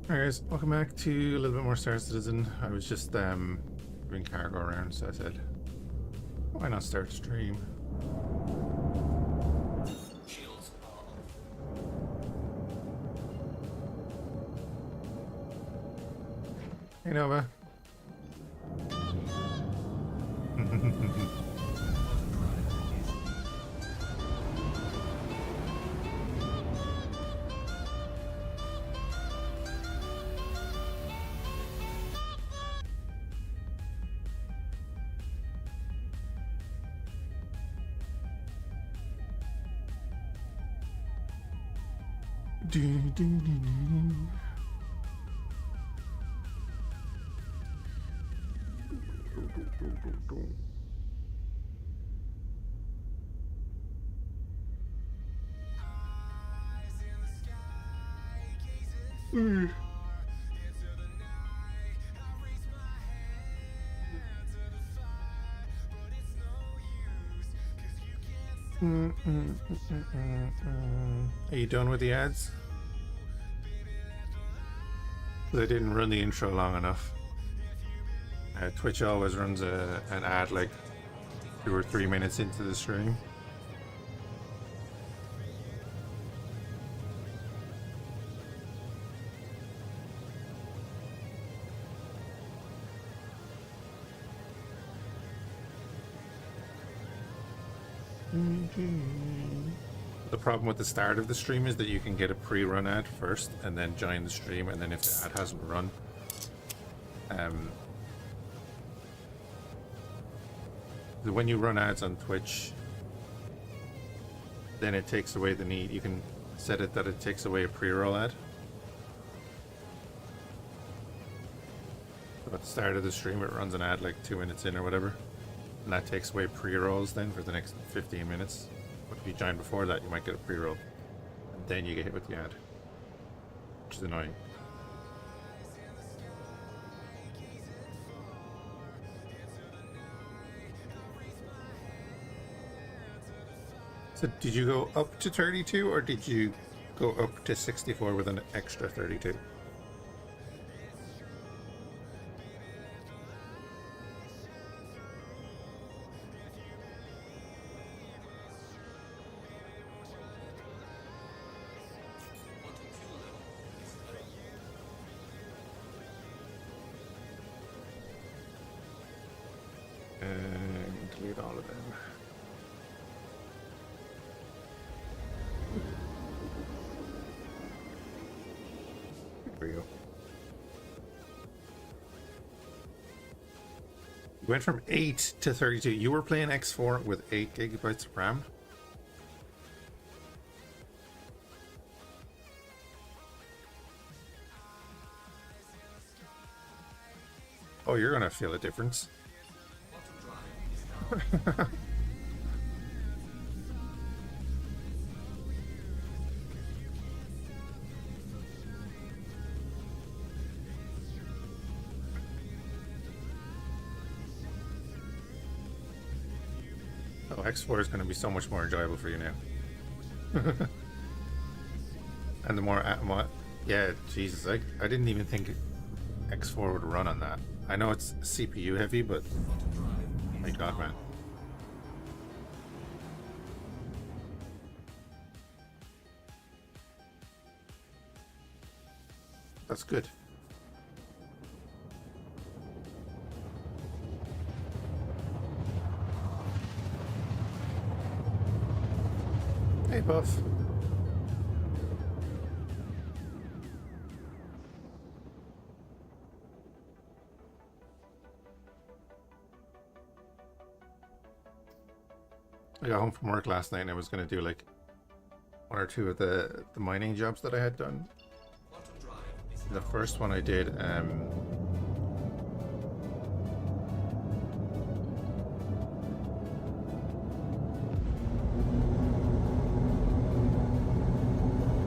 Alright guys, welcome back to a little bit more Star Citizen. I was just doing cargo around, so I said, why not start stream? Hey Nova. Are you done with the ads? Because I didn't run the intro long enough. Twitch always runs an ad like 2 or 3 minutes into the stream. The problem with the start of the stream is that you can get a pre-run ad first and then join the stream, and then if the ad hasn't run, when you run ads on Twitch, then it takes away the need. You can set it that it takes away a pre-roll ad. So at the start of the stream it runs an ad like 2 minutes in or whatever, and that takes away pre-rolls then for the next 15 minutes. But if you join before that, you might get a pre-roll, and then you get hit with the ad, which is annoying. So did you go up to 32 or did you go up to 64 with an extra 32? And delete all of them. There we go. You went from 8 to 32. You were playing X4 with 8 gigabytes of RAM? Oh, you're gonna feel a difference. Oh, X4 is going to be so much more enjoyable for you now. And the more, yeah, Jesus, I didn't even think X4 would run on that. I know it's CPU heavy, but my God, man. That's good. Hey, Buff. I got home from work last night and I was going to do like 1 or 2 of the mining jobs that I had done. The first one I did,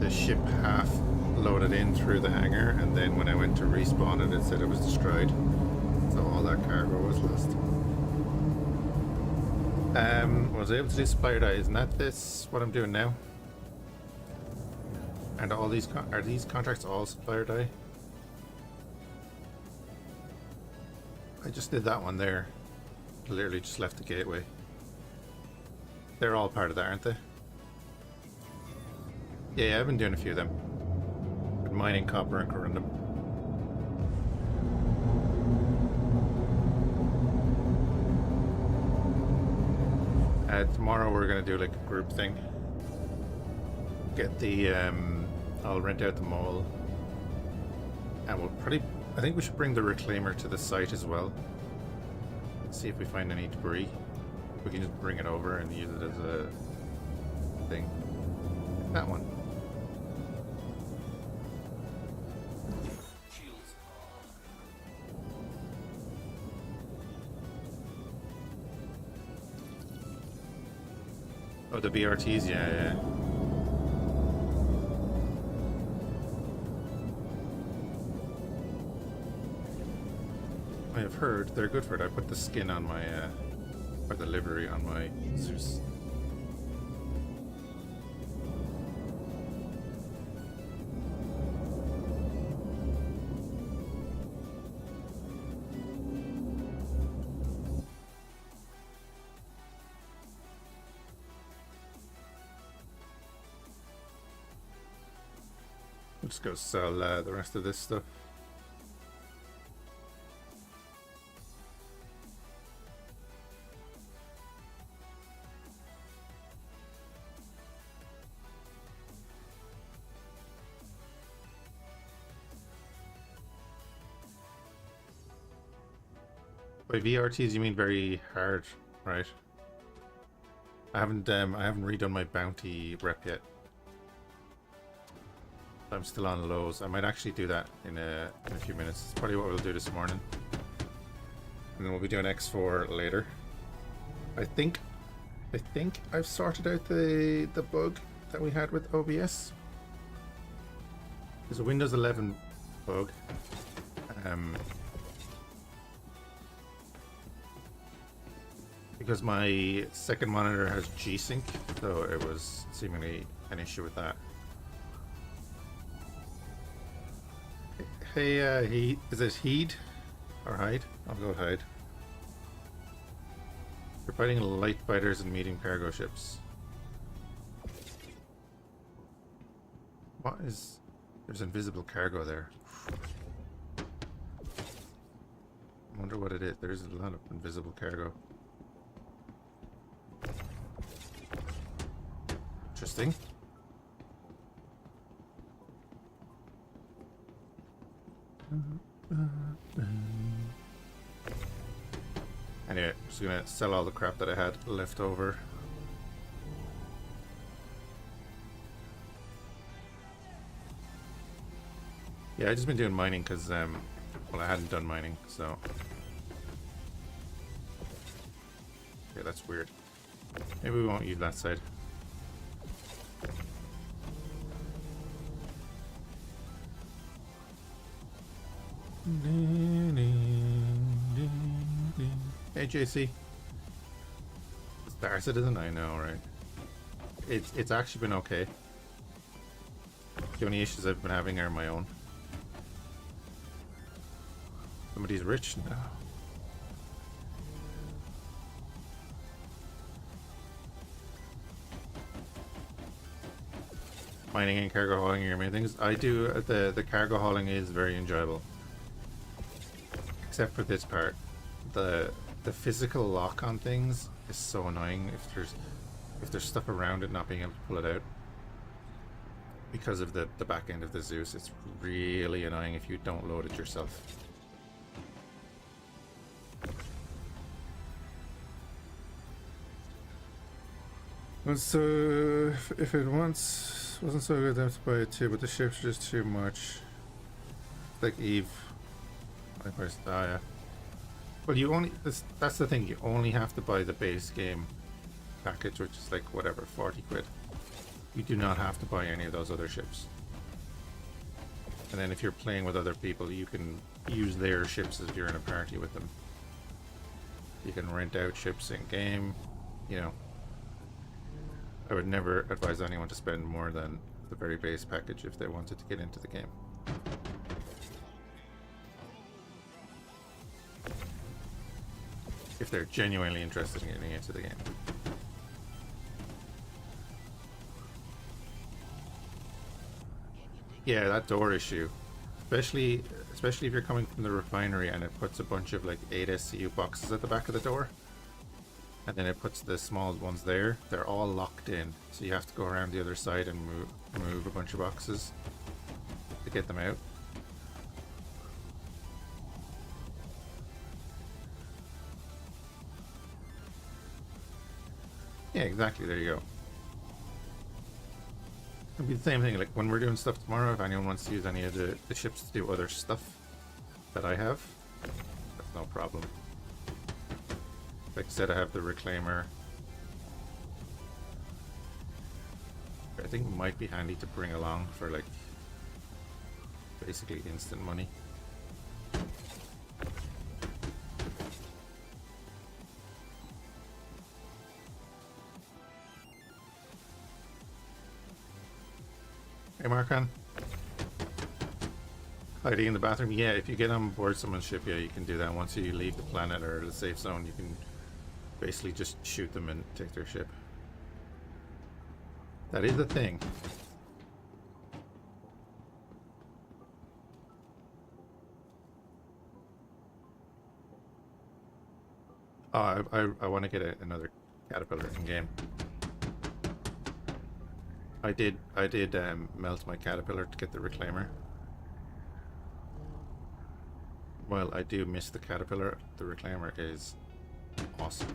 the ship half loaded in through the hangar, and then when I went to respawn it, it said it was destroyed. So all that cargo was lost. Was able to do supplier die. Isn't that this what I'm doing now? And all these are these contracts all supplier die? I just did that one there. Literally just left the gateway. They're all part of that, aren't they? Yeah, I've been doing a few of them. Mining copper and corundum. Tomorrow we're gonna do like a group thing. Get the I'll rent out the mall, and we'll probably. I think we should bring the reclaimer to the site as well. Let's see if we find any debris. We can just bring it over and use it as a thing. That one. Oh, the BRTs, yeah. I have heard they're good for it. I put the skin on my, or the livery on my Zeus. Let's go sell the rest of this stuff. By VRTs you mean very hard, right? I haven't redone my bounty rep yet. I'm still on lows. I might actually do that in a few minutes. It's probably what we'll do this morning. And then we'll be doing X4 later. I think I've sorted out the bug that we had with OBS. There's a Windows 11 bug. Because my second monitor has G-Sync, so it was seemingly an issue with that. Hey, is it Heed or Hyde? I'll go with Hyde. We're fighting light fighters and medium cargo ships. What is... There's invisible cargo there. I wonder what it is. There's a lot of invisible cargo. Interesting. Anyway, I'm just gonna sell all the crap that I had left over. Yeah, I just been doing mining because well, I hadn't done mining, so yeah, that's weird. Maybe we won't use that side. Hey JC. Star Citizen, I know, right? It's actually been okay. The only issues I've been having are my own. Somebody's rich now. Mining and cargo hauling are your main things. I do the cargo hauling is very enjoyable. Except for this part. The physical lock on things is so annoying if there's stuff around it not being able to pull it out. Because of the back end of the Zeus, it's really annoying if you don't load it yourself. So if it once wasn't so good, I have to buy it too, but the ships are just too much. Like Eve. I priced yeah. Well, you only that's the thing, you only have to buy the base game package, which is like whatever, 40 quid. You do not have to buy any of those other ships. And then if you're playing with other people, you can use their ships if you're in a party with them. You can rent out ships in game, you know. I would never advise anyone to spend more than the very base package if they wanted to get into the game. if they're genuinely interested in getting into the game. Yeah, that door issue, especially if you're coming from the refinery and it puts a bunch of like 8 SCU boxes at the back of the door, and then it puts the small ones there. They're all locked in, so you have to go around the other side and move a bunch of boxes to get them out. Yeah, exactly. There you go. It'll be the same thing, like when we're doing stuff tomorrow, if anyone wants to use any of the ships to do other stuff that I have, that's no problem. Like I said, I have the Reclaimer. I think it might be handy to bring along for like basically instant money. Hey Markan. Hiding in the bathroom? Yeah, if you get on board someone's ship, yeah, you can do that. Once you leave the planet or the safe zone, you can basically just shoot them and take their ship. That is the thing. Oh, I want to get another caterpillar in game. I did melt my caterpillar to get the reclaimer. While I do miss the caterpillar, the reclaimer is awesome.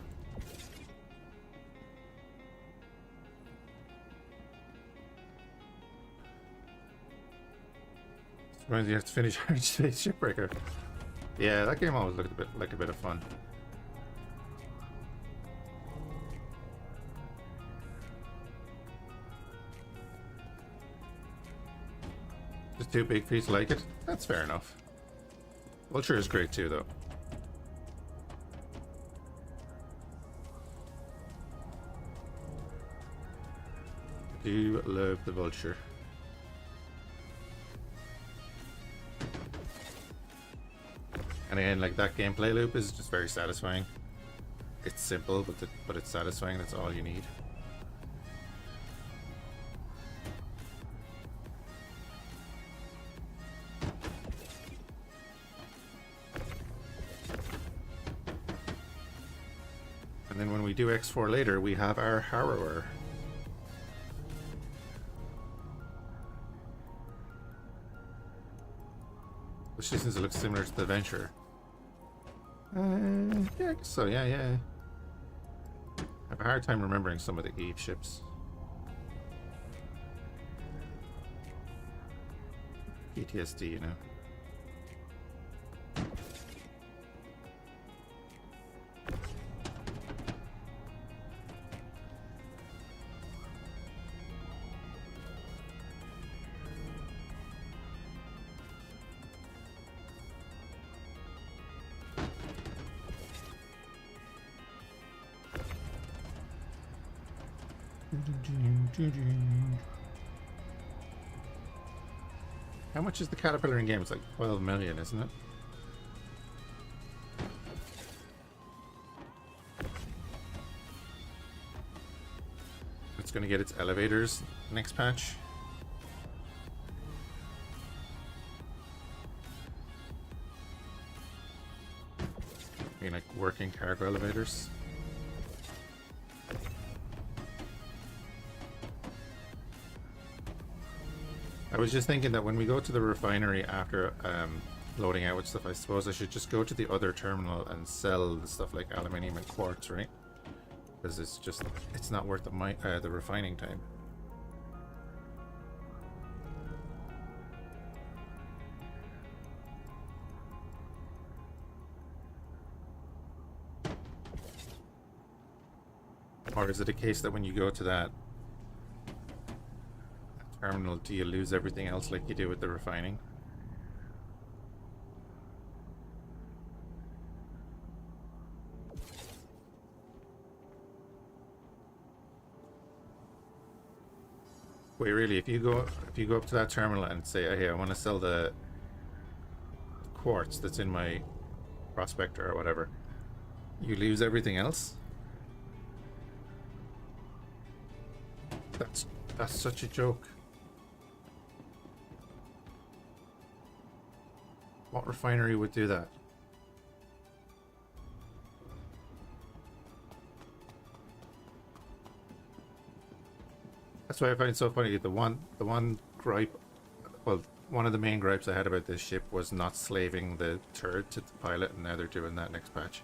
Sometimes you have to finish Hard Space Shipbreaker. Yeah, that game always looked a bit of fun. Just too big for you to like it? That's fair enough. Vulture is great too, though. I do love the Vulture. And again, like that gameplay loop is just very satisfying. It's simple, but it's satisfying. That's all you need. And then when we do X4 later, we have our Harrower. Especially since it looks similar to the Venture. Yeah, I guess so, yeah. I have a hard time remembering some of the Eve ships. PTSD, you know. How much is the Caterpillar in game? It's like 12 million, isn't it? It's going to get its elevators next patch. I mean, like working cargo elevators. I was just thinking that when we go to the refinery after loading out with stuff, I suppose I should just go to the other terminal and sell the stuff like aluminium and quartz, right? Because it's not worth the refining time. Or is it a case that when you go to that terminal, do you lose everything else like you do with the refining? Wait, really? If you go up to that terminal and say, "Hey, I want to sell the quartz that's in my prospector or whatever," You lose everything else? That's such a joke. What refinery would do that? That's why I find it so funny. The one gripe, well, one of the main gripes I had about this ship was not slaving the turret to the pilot, and now they're doing that next patch.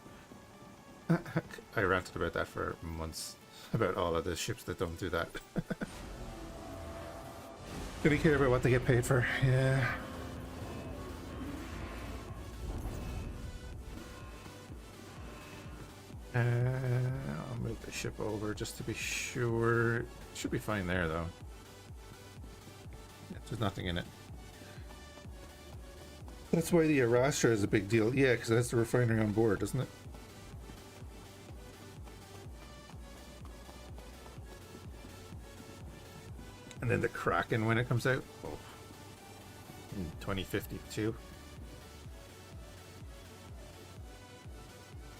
I ranted about that for months, about all of the ships that don't do that. Do we care about what they get paid for? Yeah. I'll move the ship over just to be sure. Should be fine there, though. Yeah, there's nothing in it. That's why the Arastra is a big deal. Yeah, because that's the refinery on board, isn't it? And then the Kraken when it comes out. Oh. In 2052.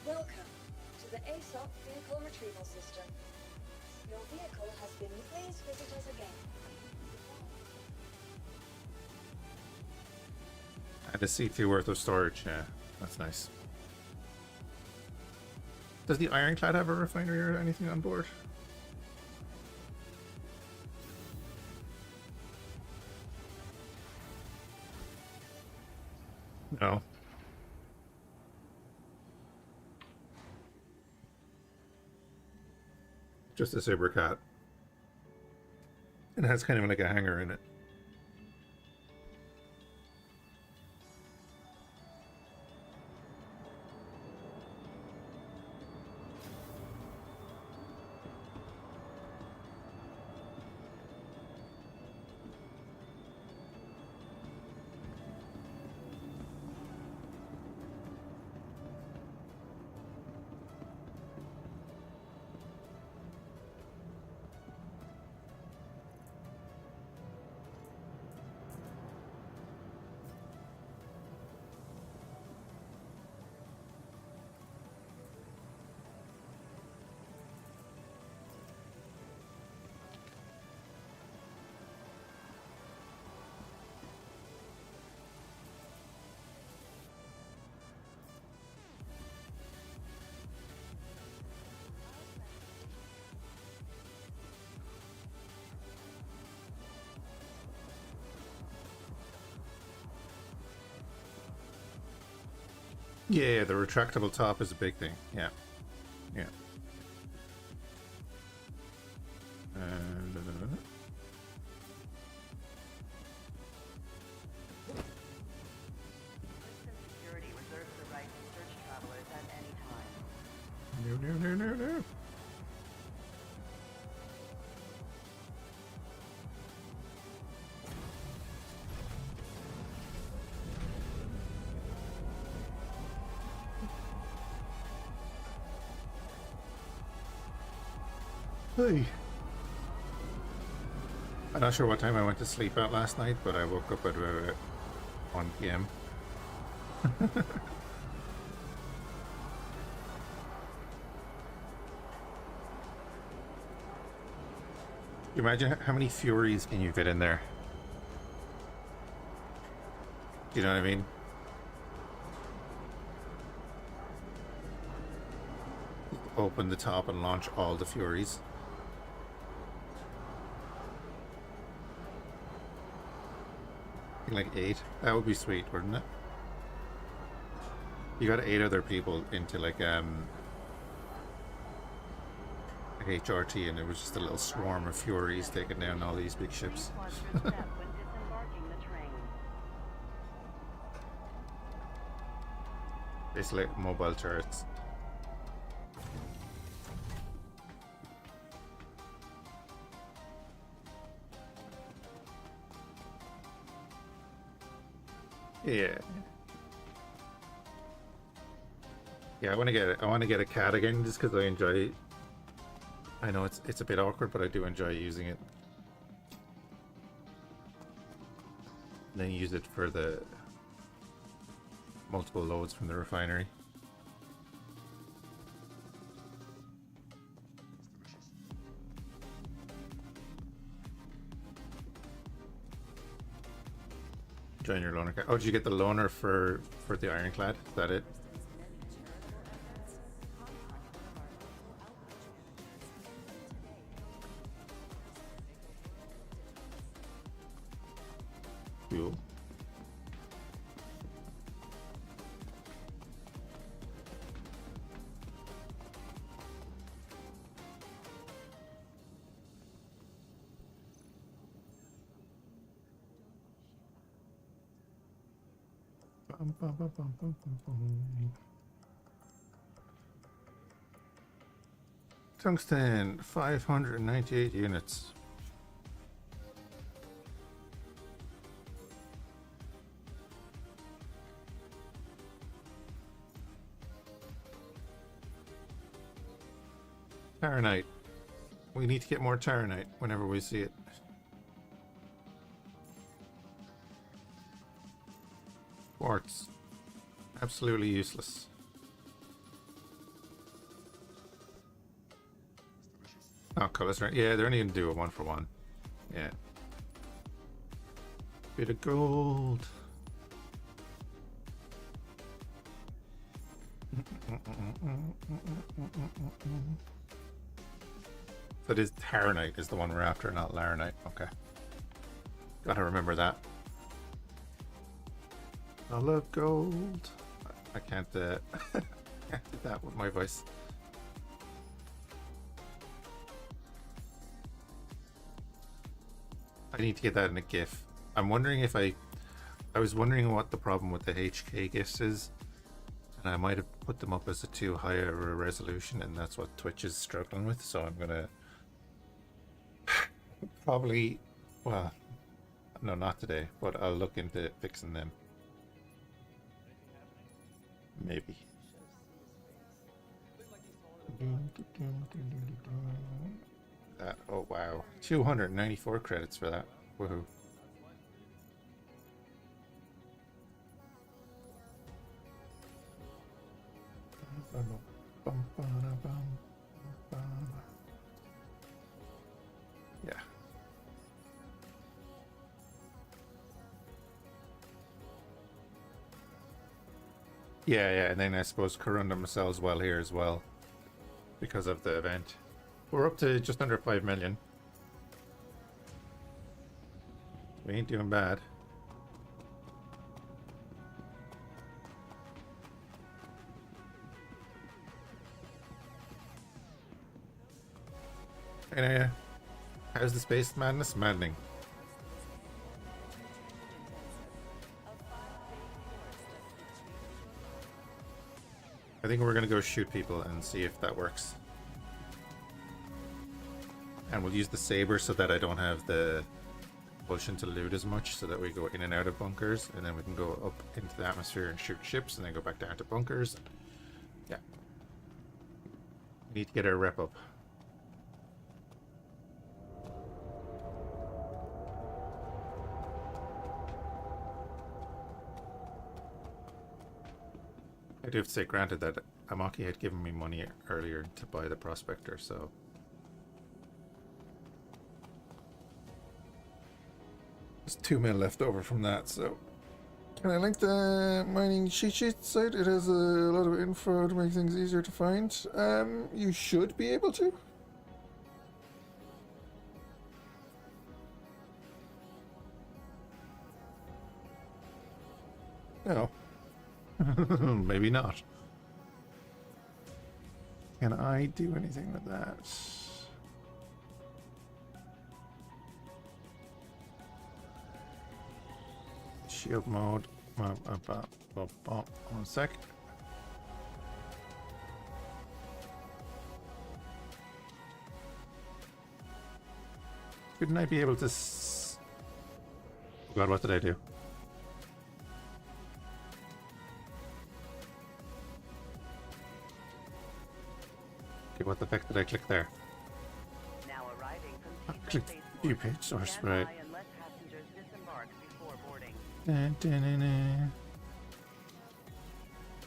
Welcome to the ASOP Vehicle Retrieval System. Your vehicle has been. Please visit us again. And a C2 worth of storage, yeah. That's nice. Does the Ironclad have a refinery or anything on board? No. Just a Saber Cat. It has kind of like a hangar in it. Yeah, the retractable top is a big thing. Yeah. Yeah. Security reserves the right to search travelers at any time. No. Hey. I'm not sure what time I went to sleep at last night, but I woke up at about 1 p.m. You imagine how many Furies can you fit in there? Do you know what I mean? Open the top and launch all the Furies. Like 8. That would be sweet, wouldn't it? You got 8 other people into like HRT, and it was just a little swarm of Furies taking down all these big ships. It's like mobile turrets. Yeah. Yeah, I want to get a cat again just because I enjoy. I know it's a bit awkward, but I do enjoy using it. And then use it for the multiple loads from the refinery. Join your loaner. Oh, did you get the loaner for the Ironclad? Is that it? Cool. Bum, bum, bum, bum, bum, bum, bum. Tungsten, 598 units. Taranite. We need to get more Taranite whenever we see it. Quartz. Absolutely useless. Oh, colors, right? Yeah, they're only going to do a 1-for-1. Yeah. Bit of gold. So it is Taranite is the one we're after, not Laranite. Okay. Gotta remember that. I love gold. I can't, can't do that with my voice. I need to get that in a GIF. I'm wondering if I was wondering what the problem with the HK GIFs is, and I might have put them up as a too high a resolution, and that's what Twitch is struggling with. So I'm gonna probably, well, no, not today, but I'll look into fixing them. Maybe. That, oh wow, 294 credits for that. Woohoo. Yeah. Yeah, and then I suppose Corundum sells well here as well because of the event. We're up to just under 5 million. We ain't doing bad. And how's the space madness? Maddening. I think we're gonna go shoot people and see if that works. And we'll use the saber so that I don't have the compulsion to loot as much, so that we go in and out of bunkers, and then we can go up into the atmosphere and shoot ships, and then go back down to bunkers. Yeah. We need to get our rep up. I do have to say, granted, that Amaki had given me money earlier to buy the Prospector, so... There's 2 mil left over from that, so... Can I link the mining cheat sheet site? It has a lot of info to make things easier to find. You should be able to. No. Maybe not. Can I do anything with that? Shield mode. 1 sec. Couldn't I be able to... Oh God, what did I do? Okay, what the heck did I click there? Now arriving I from clicked view page source, Stand right. by and let passengers disembark before boarding. Can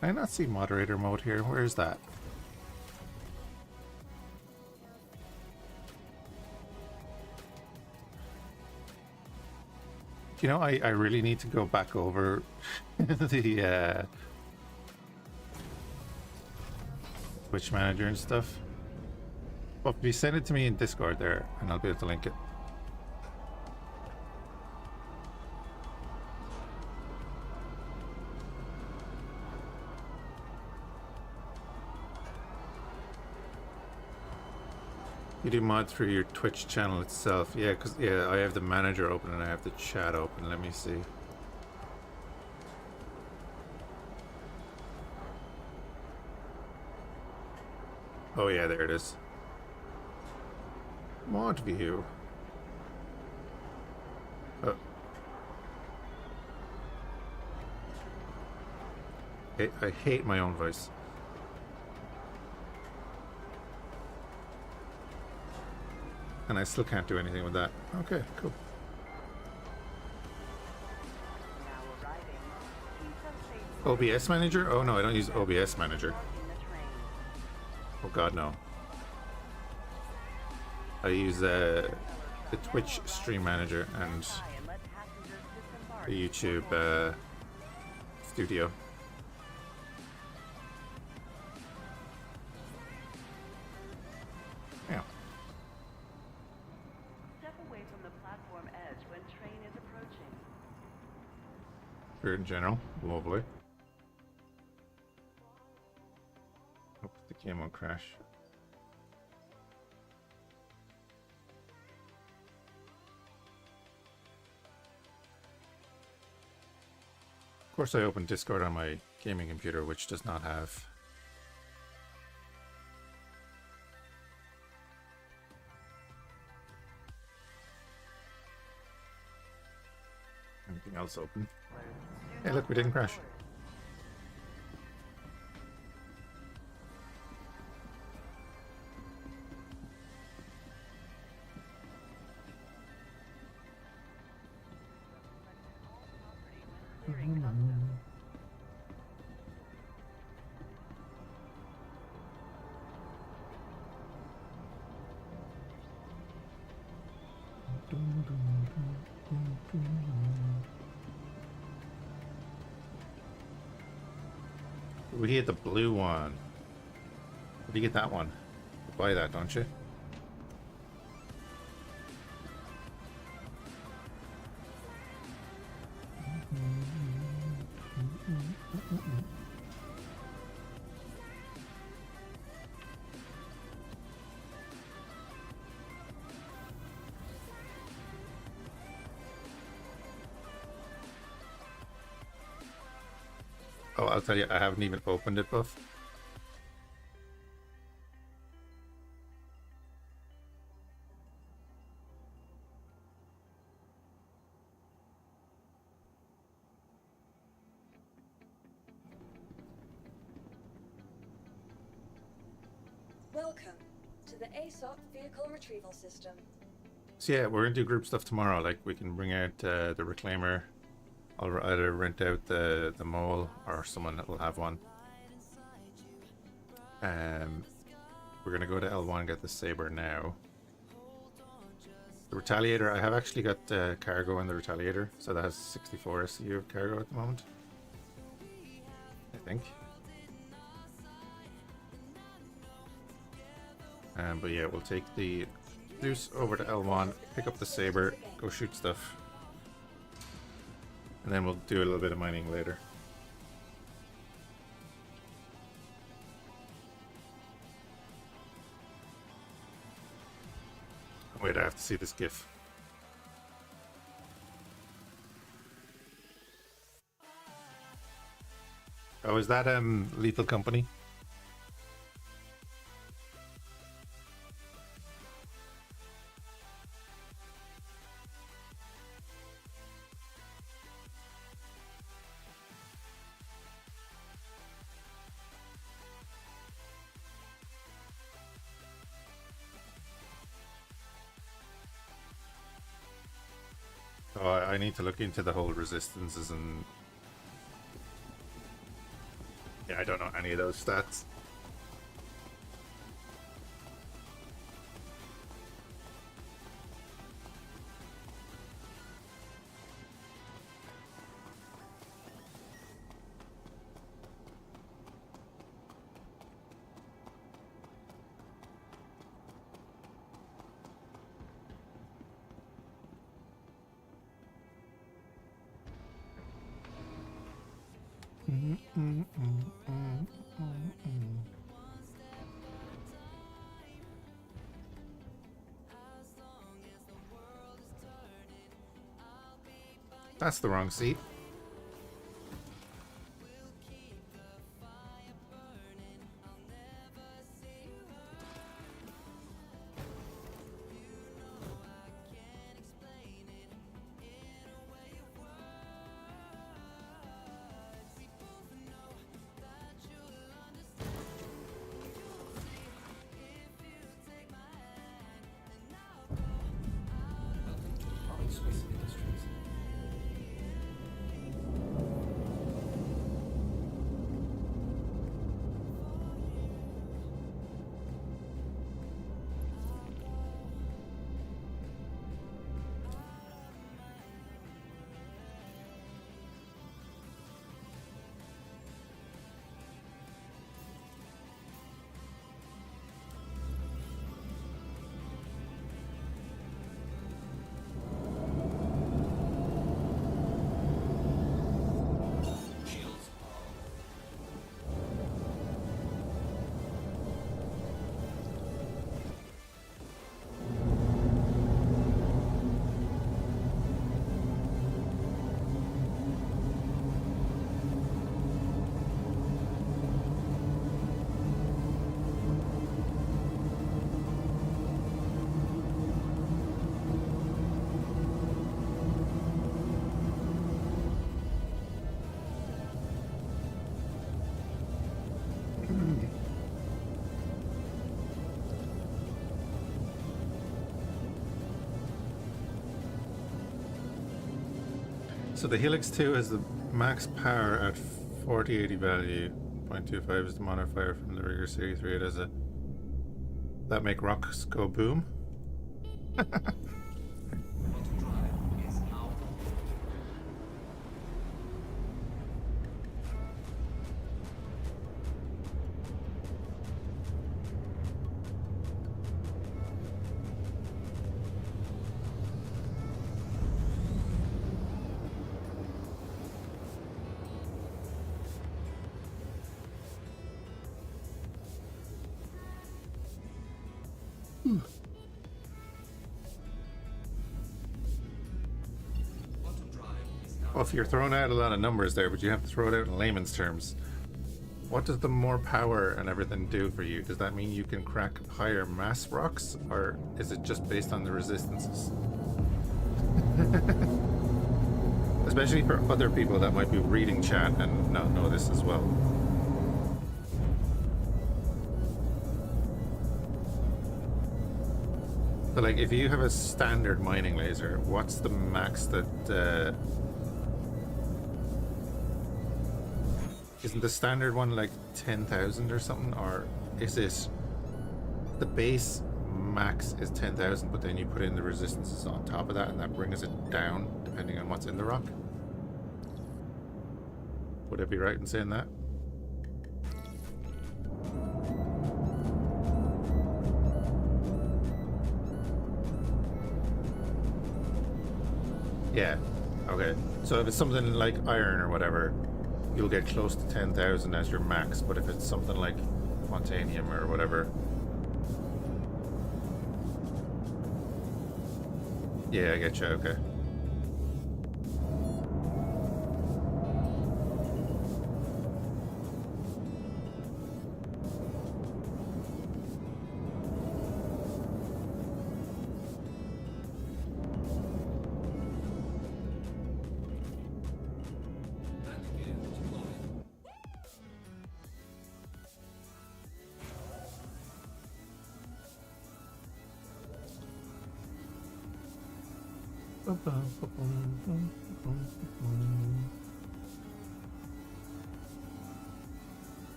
I not see moderator mode here? Where is that? You know, I really need to go back over the Twitch manager and stuff. But if you send it to me in Discord there, and I'll be able to link it. You do mod through your Twitch channel itself. Yeah, because yeah, I have the manager open and I have the chat open. Let me see. Oh yeah, there it is. Mod view. Oh. I hate my own voice. And I still can't do anything with that. Okay, cool. Now arriving. Keep them safe. OBS manager? Oh no, I don't use OBS manager. Starting the train. Oh god, no. I use the Twitch stream manager and Try and let passengers disembark. the YouTube studio. Yeah. Step away from the platform edge when train is approaching. Spirit in general, lovely. Hope the game won't crash. Of course, I opened Discord on my gaming computer, which does not have. Anything else open? Hey, look, we didn't crash. Clearing customs. We get the blue one. Where do you get that one? You buy that, don't you? Oh, I'll tell you, I haven't even opened it, Buff. Welcome to the ASOC vehicle retrieval system. So yeah, we're gonna do group stuff tomorrow. Like we can bring out the Reclaimer. I'll either rent out the mole or someone that will have one. We're gonna go to L1 and get the saber now. The Retaliator, I have actually got cargo in the Retaliator, so that has 64 SCU of cargo at the moment. I think. But yeah, we'll take the Zeus over to L1, pick up the saber, go shoot stuff. And then we'll do a little bit of mining later. Wait, I have to see this GIF. Oh, is that Lethal Company? Oh, I need to look into the whole resistances and... Yeah, I don't know any of those stats. That's the wrong seat. So the Helix 2 has the max power at 4080 value. 0.25 is the modifier from the Rigger Series 3. It has a... That make rocks go boom? Well, if you're throwing out a lot of numbers there, but you have to throw it out in layman's terms, what does the more power and everything do for you? Does that mean you can crack higher mass rocks, or is it just based on the resistances? Especially for other people that might be reading chat and not know this as well. So like, if you have a standard mining laser, what's the max that... Isn't the standard one like 10,000 or something? Or is it the base max is 10,000, but then you put in the resistances on top of that and that brings it down depending on what's in the rock? Would I be right in saying that? Yeah, okay. So if it's something like iron or whatever, you'll get close to 10,000 as your max, but if it's something like Montanium or whatever... Yeah, I get you, okay.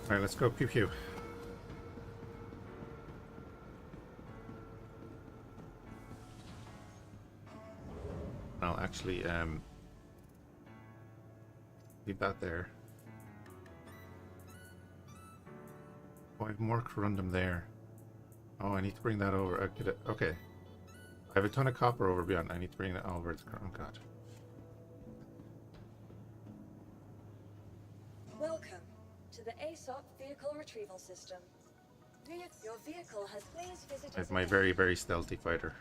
Alright, let's go pew pew. I'll actually leave that there. Oh, I have more corundum there. Oh, I need to bring that over. I get it. Okay. I have a ton of copper over beyond. I need to bring that over. Oh, God. Welcome to the ASOP vehicle retrieval system. Your vehicle has please visited. I have my very, very stealthy fighter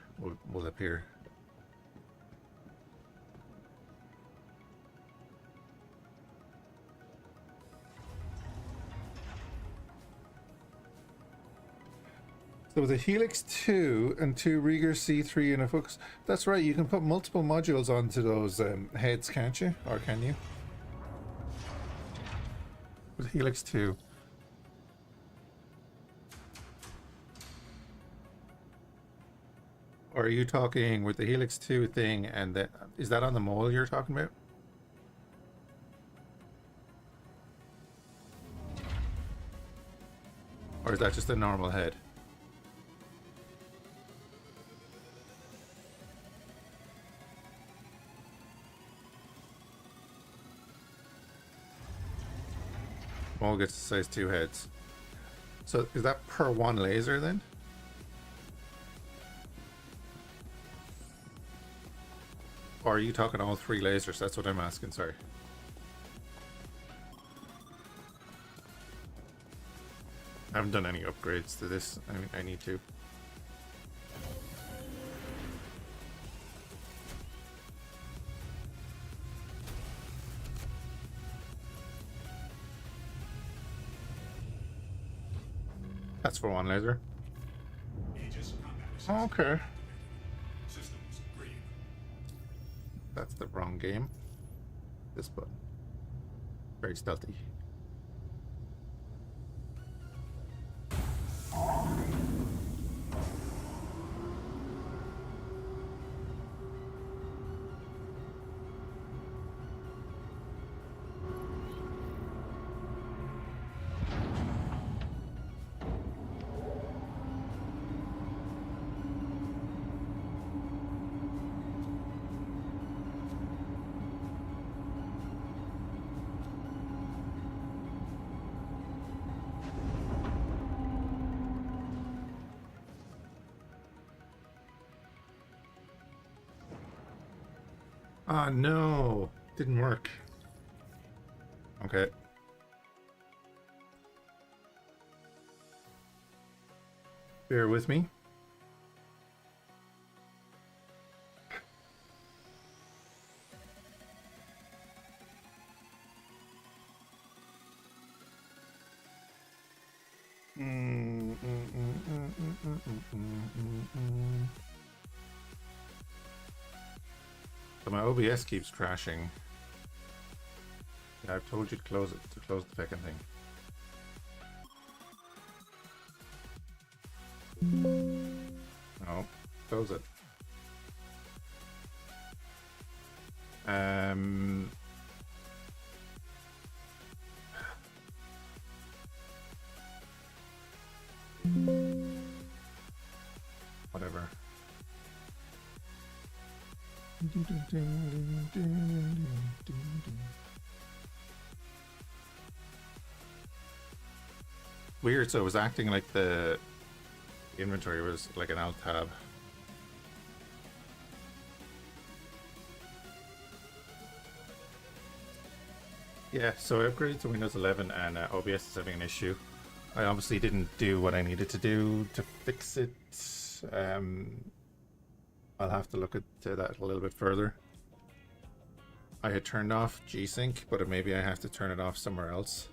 will appear. So with a Helix 2 and 2 Rieger C3 and a Focus, that's right, you can put multiple modules onto those heads, can't you? Or can you? With Helix 2. Or are you talking with the Helix 2 thing and that, is that on the mole you're talking about? Or is that just a normal head? Mole gets size 2 heads. So is that per one laser then? Or are you talking all 3 lasers? That's what I'm asking, sorry. I haven't done any upgrades to this. I need to. That's for one laser. Okay. Systems green. That's the wrong game. This button. Very stealthy. Ah, no. Didn't work. Okay. Bear with me. So my OBS keeps crashing. Yeah, I've told you to close it, to close the fucking thing. No, close it. Whatever. Weird, so it was acting like the inventory was like an alt tab. Yeah, so I upgraded to Windows 11 and OBS is having an issue. I obviously didn't do what I needed to do to fix it. I'll have to look at that a little bit further. I had turned off G-Sync, but maybe I have to turn it off somewhere else.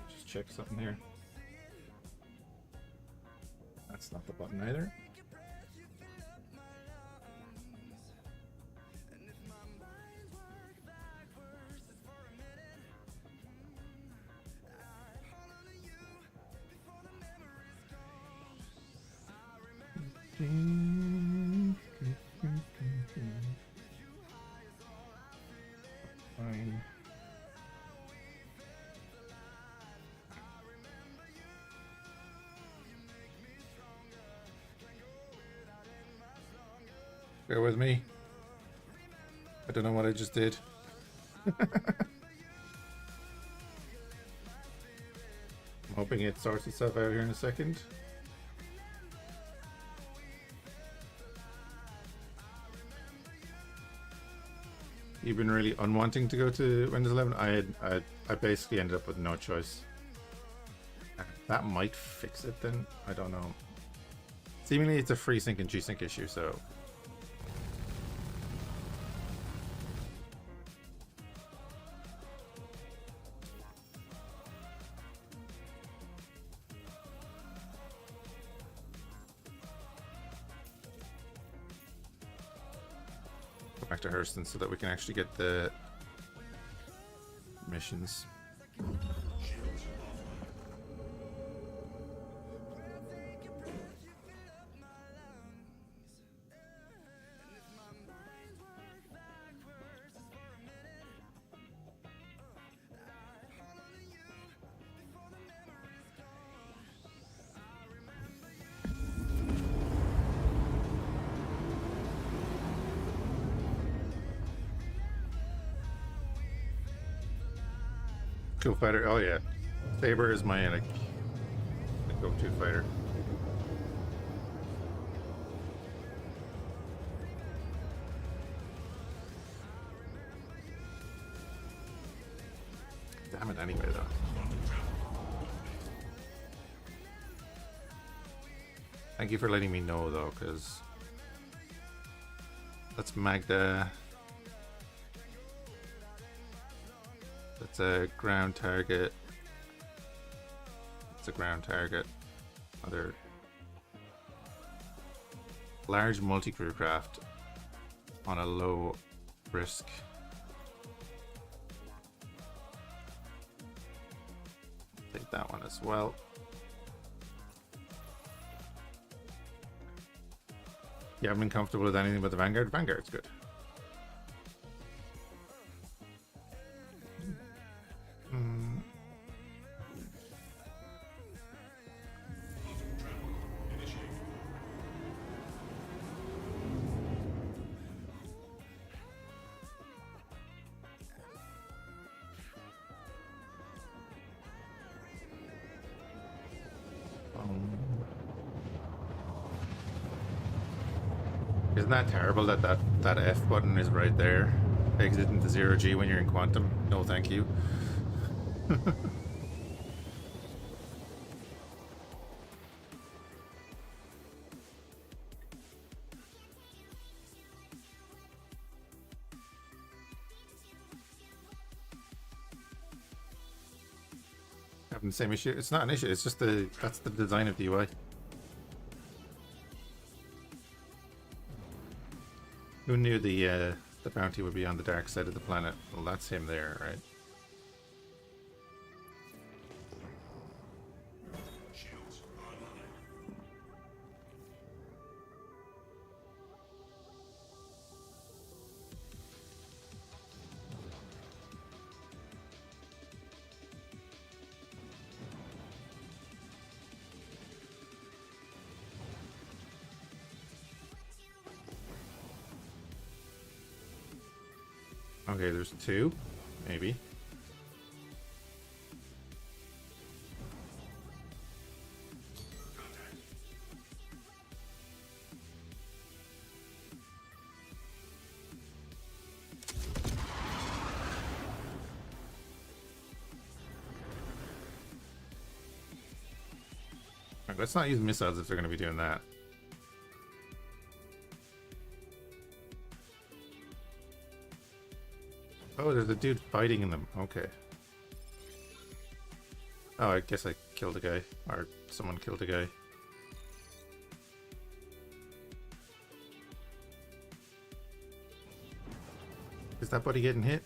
Just check something here. That's not the button either. Fine. Bear with me. I don't know what I just did. Hoping it sorts itself out here in a second. You've been really unwanting to go to Windows 11. I basically ended up with no choice. That might fix it then. I don't know. Seemingly it's a FreeSync and G-Sync issue, so. Go back to Hurston so that we can actually get the missions. Cool fighter. Oh yeah, Saber is my go-to fighter. Damn it! Anyway, though. Thank you for letting me know, though, because that's Magda. It's a ground target. It's a ground target. Other large multi-crew craft on a low risk. Take that one as well. You haven't been comfortable with anything but the Vanguard? Vanguard's good. Isn't that terrible that that F button is right there? Exiting to 0G when you're in quantum? No thank you. Having the same issue? It's not an issue, it's just that's the design of the UI. Who knew the bounty would be on the dark side of the planet? Well, that's him there, right? Shields online. Okay, there's two, maybe. Alright, let's not use missiles if they're going to be doing that. Oh, there's a dude fighting in them. Okay. Oh, I guess I killed a guy. Or someone killed a guy. Is that buddy getting hit?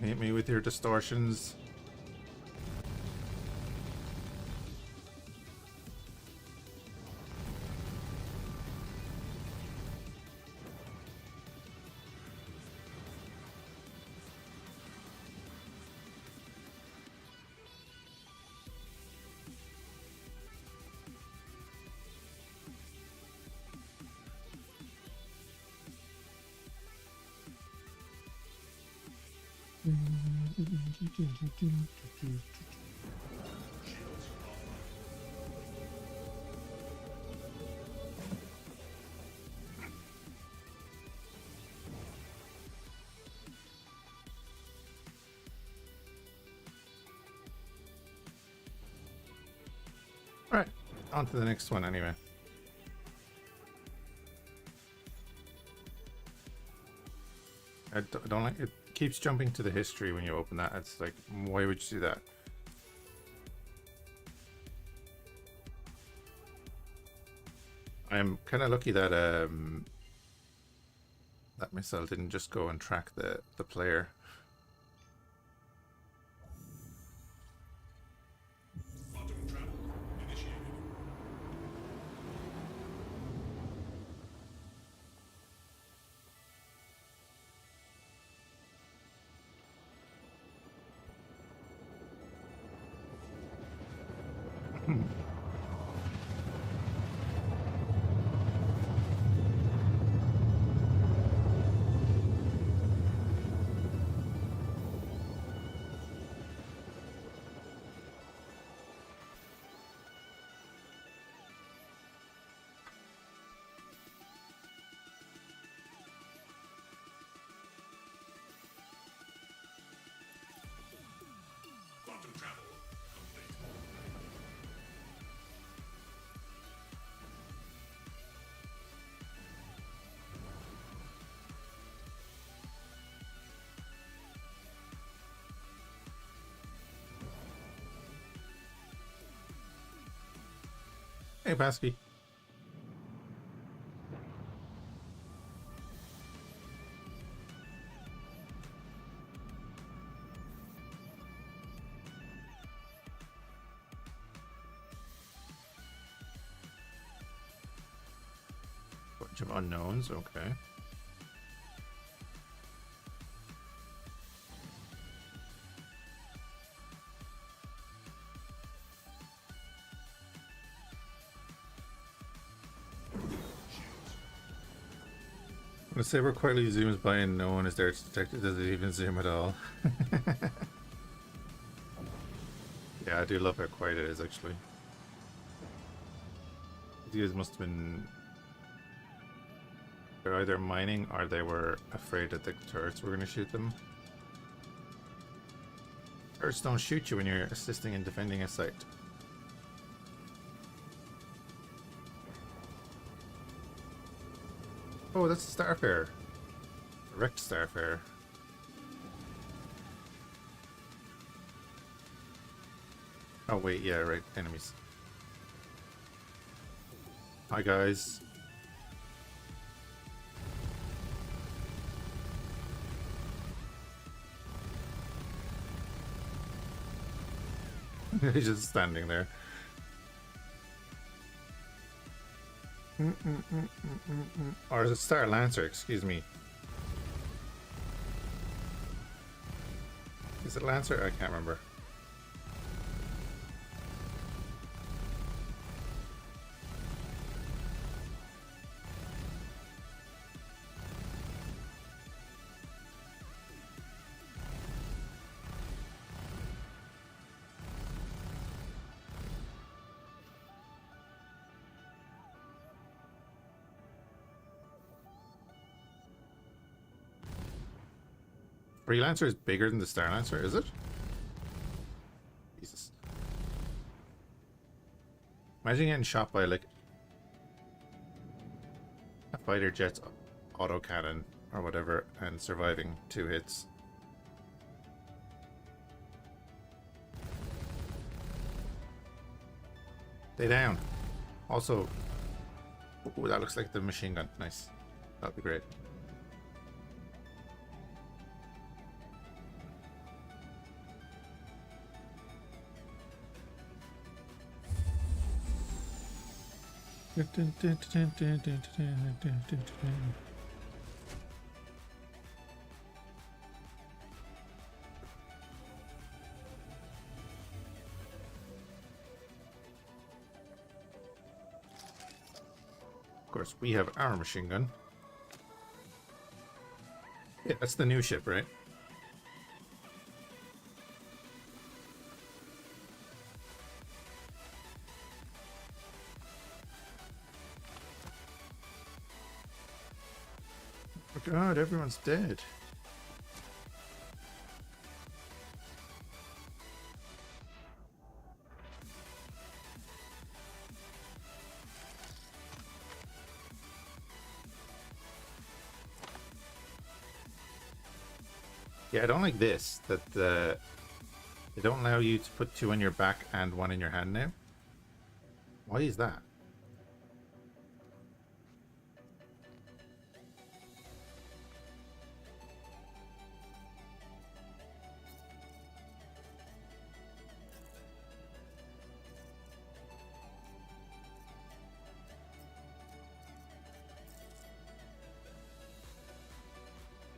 Hit me with your distortions. Alright, on to the next one anyway. I don't like it. Keeps jumping to the history when you open that. It's like, why would you do that? I'm kind of lucky that that missile didn't just go and track the player. Quantum travel initiated. Quantum travel complete. Hey, Pasky. Bunch of unknowns, okay. The saber quietly zooms by and no one is there to detect it. Does it even zoom at all? Yeah, I do love how quiet it is, actually. These guys must have been... They're either mining or they were afraid that the turrets were going to shoot them. Turrets don't shoot you when you're assisting in defending a site. Oh, that's the Starfare. Wrecked Starfare. Oh wait, yeah, right, enemies. Hi guys. He's just standing there. Or is it Star Lancer? Excuse me. Is it Lancer? I can't remember. Freelancer is bigger than the Star Lancer, is it? Jesus. Imagine getting shot by like a fighter jet's autocannon or whatever and surviving 2 hits. Stay down. Also, ooh, that looks like the machine gun. Nice. That'd be great. Of course, we have our machine gun. Yeah, that's the new ship, right? god, everyone's dead. Yeah, I don't like this. That they don't allow you to put 2 on your back and 1 in your hand now. Why is that?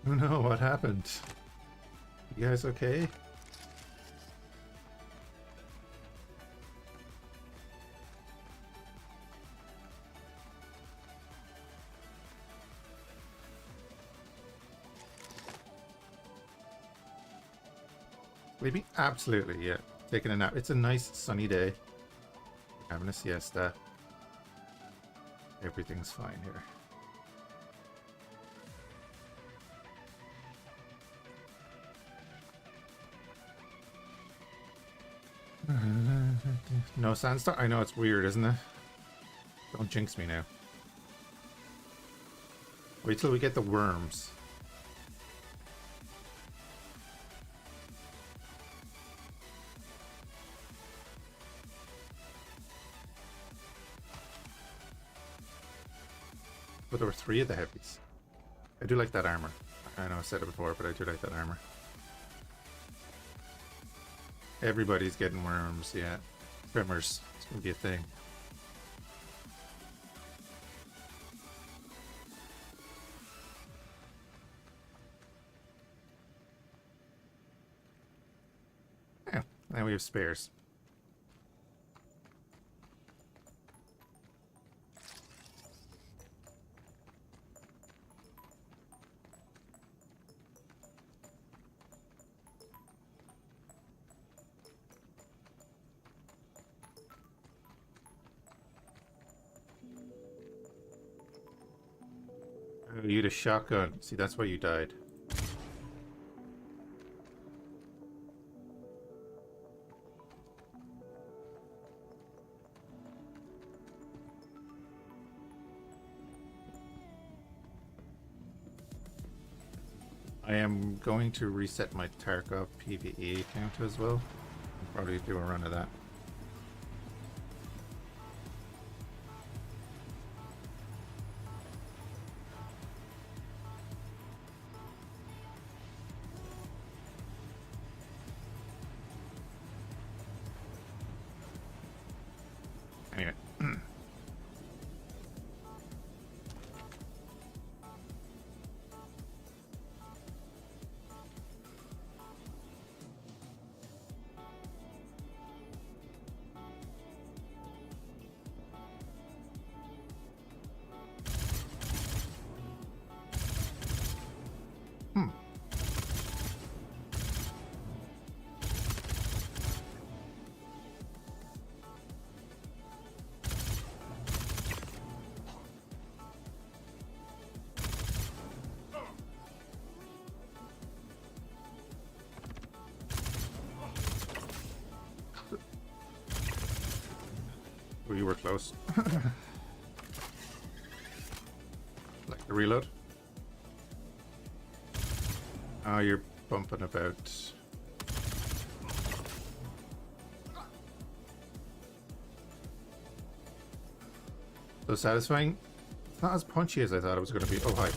Oh no, what happened? You guys okay? Maybe? Absolutely, yeah. Taking a nap. It's a nice sunny day. Having a siesta. Everything's fine here. No sandstorm? I know it's weird, isn't it? Don't jinx me now. Wait till we get the worms. But there were 3 of the heavies. I do like that armor. I know I said it before, but I do like that armor. Everybody's getting worms, yeah. Tremors. It's gonna be a thing. Yeah, now we have spares. Oh, you had a shotgun. See, that's why you died. I am going to reset my Tarkov PvE account as well. I'll probably do a run of that. Anyway. You were close. Like the reload. Oh, you're bumping about. So satisfying. It's not as punchy as I thought it was going to be. Oh, hi.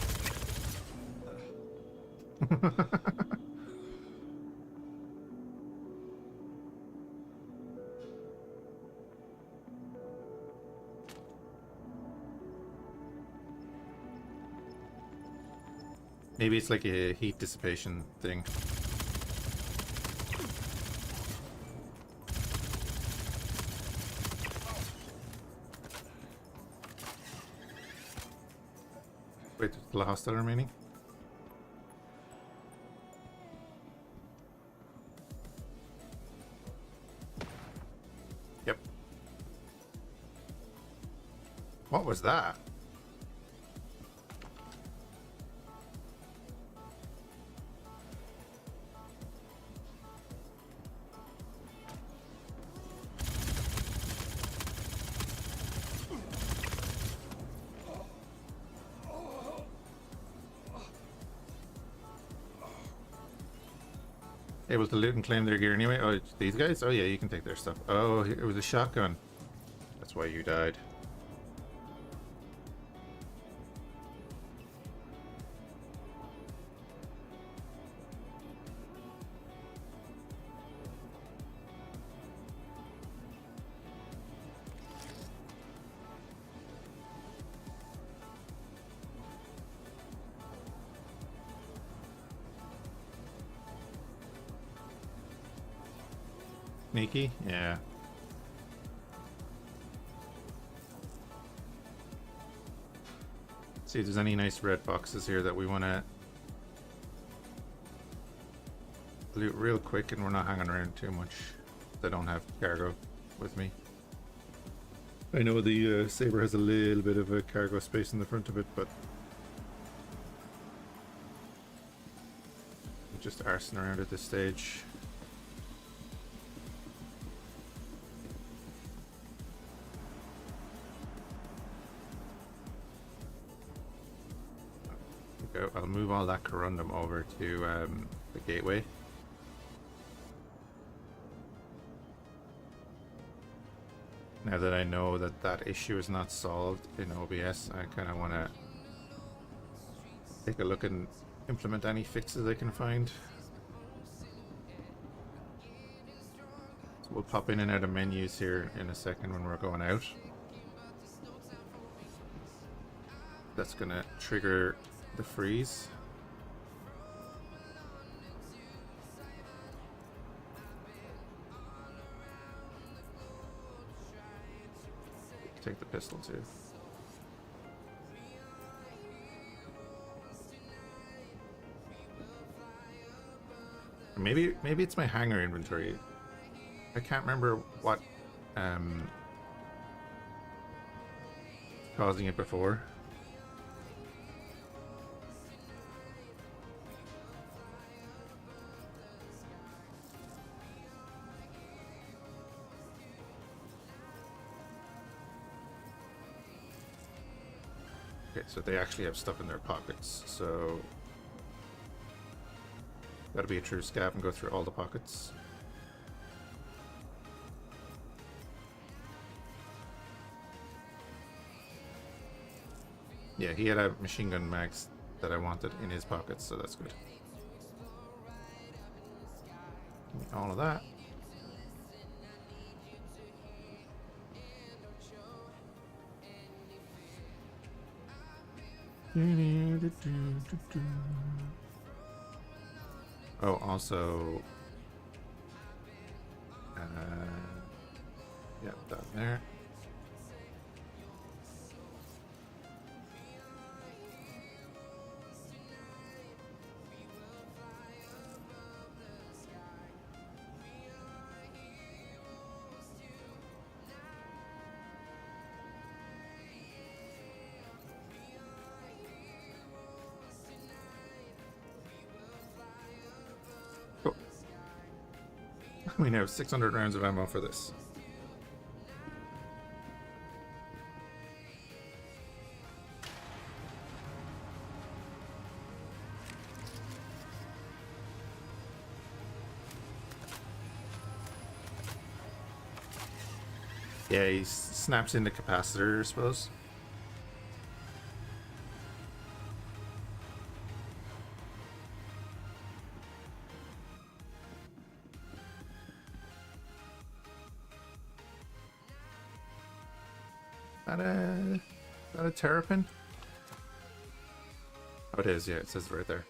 Maybe it's like a heat dissipation thing. Wait, there's still a hostile remaining? Yep. What was that? Able to loot and claim their gear anyway. Oh, these guys? Oh yeah, you can take their stuff. Oh, it was a shotgun. That's why you died. Sneaky? Yeah. See if there's any nice red boxes here that we want to loot real quick and we're not hanging around too much. I don't have cargo with me. I know the Saber has a little bit of a cargo space in the front of it, but I'm just arsing around at this stage. Go. I'll move all that corundum over to the gateway. Now that I know that that issue is not solved in OBS, I kind of want to take a look and implement any fixes I can find. So we'll pop in and out of menus here in a second when we're going out. That's going to trigger the freeze. Take the pistol too. Maybe it's my hanger inventory. I can't remember what causing it before. Okay, so they actually have stuff in their pockets, so gotta be a true scav and go through all the pockets. Yeah, he had a machine gun mags that I wanted in his pockets, so that's good. Give me all of that. Oh, also, yeah, that there. We now have 600 rounds of ammo for this. Yeah, he snaps in the capacitor, I suppose. Is that a terrapin? Oh, it is, yeah, it says it right there.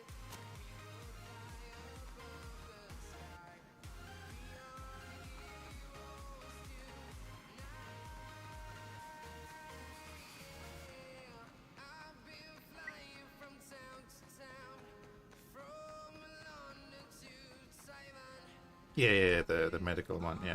Yeah, the medical one, yeah.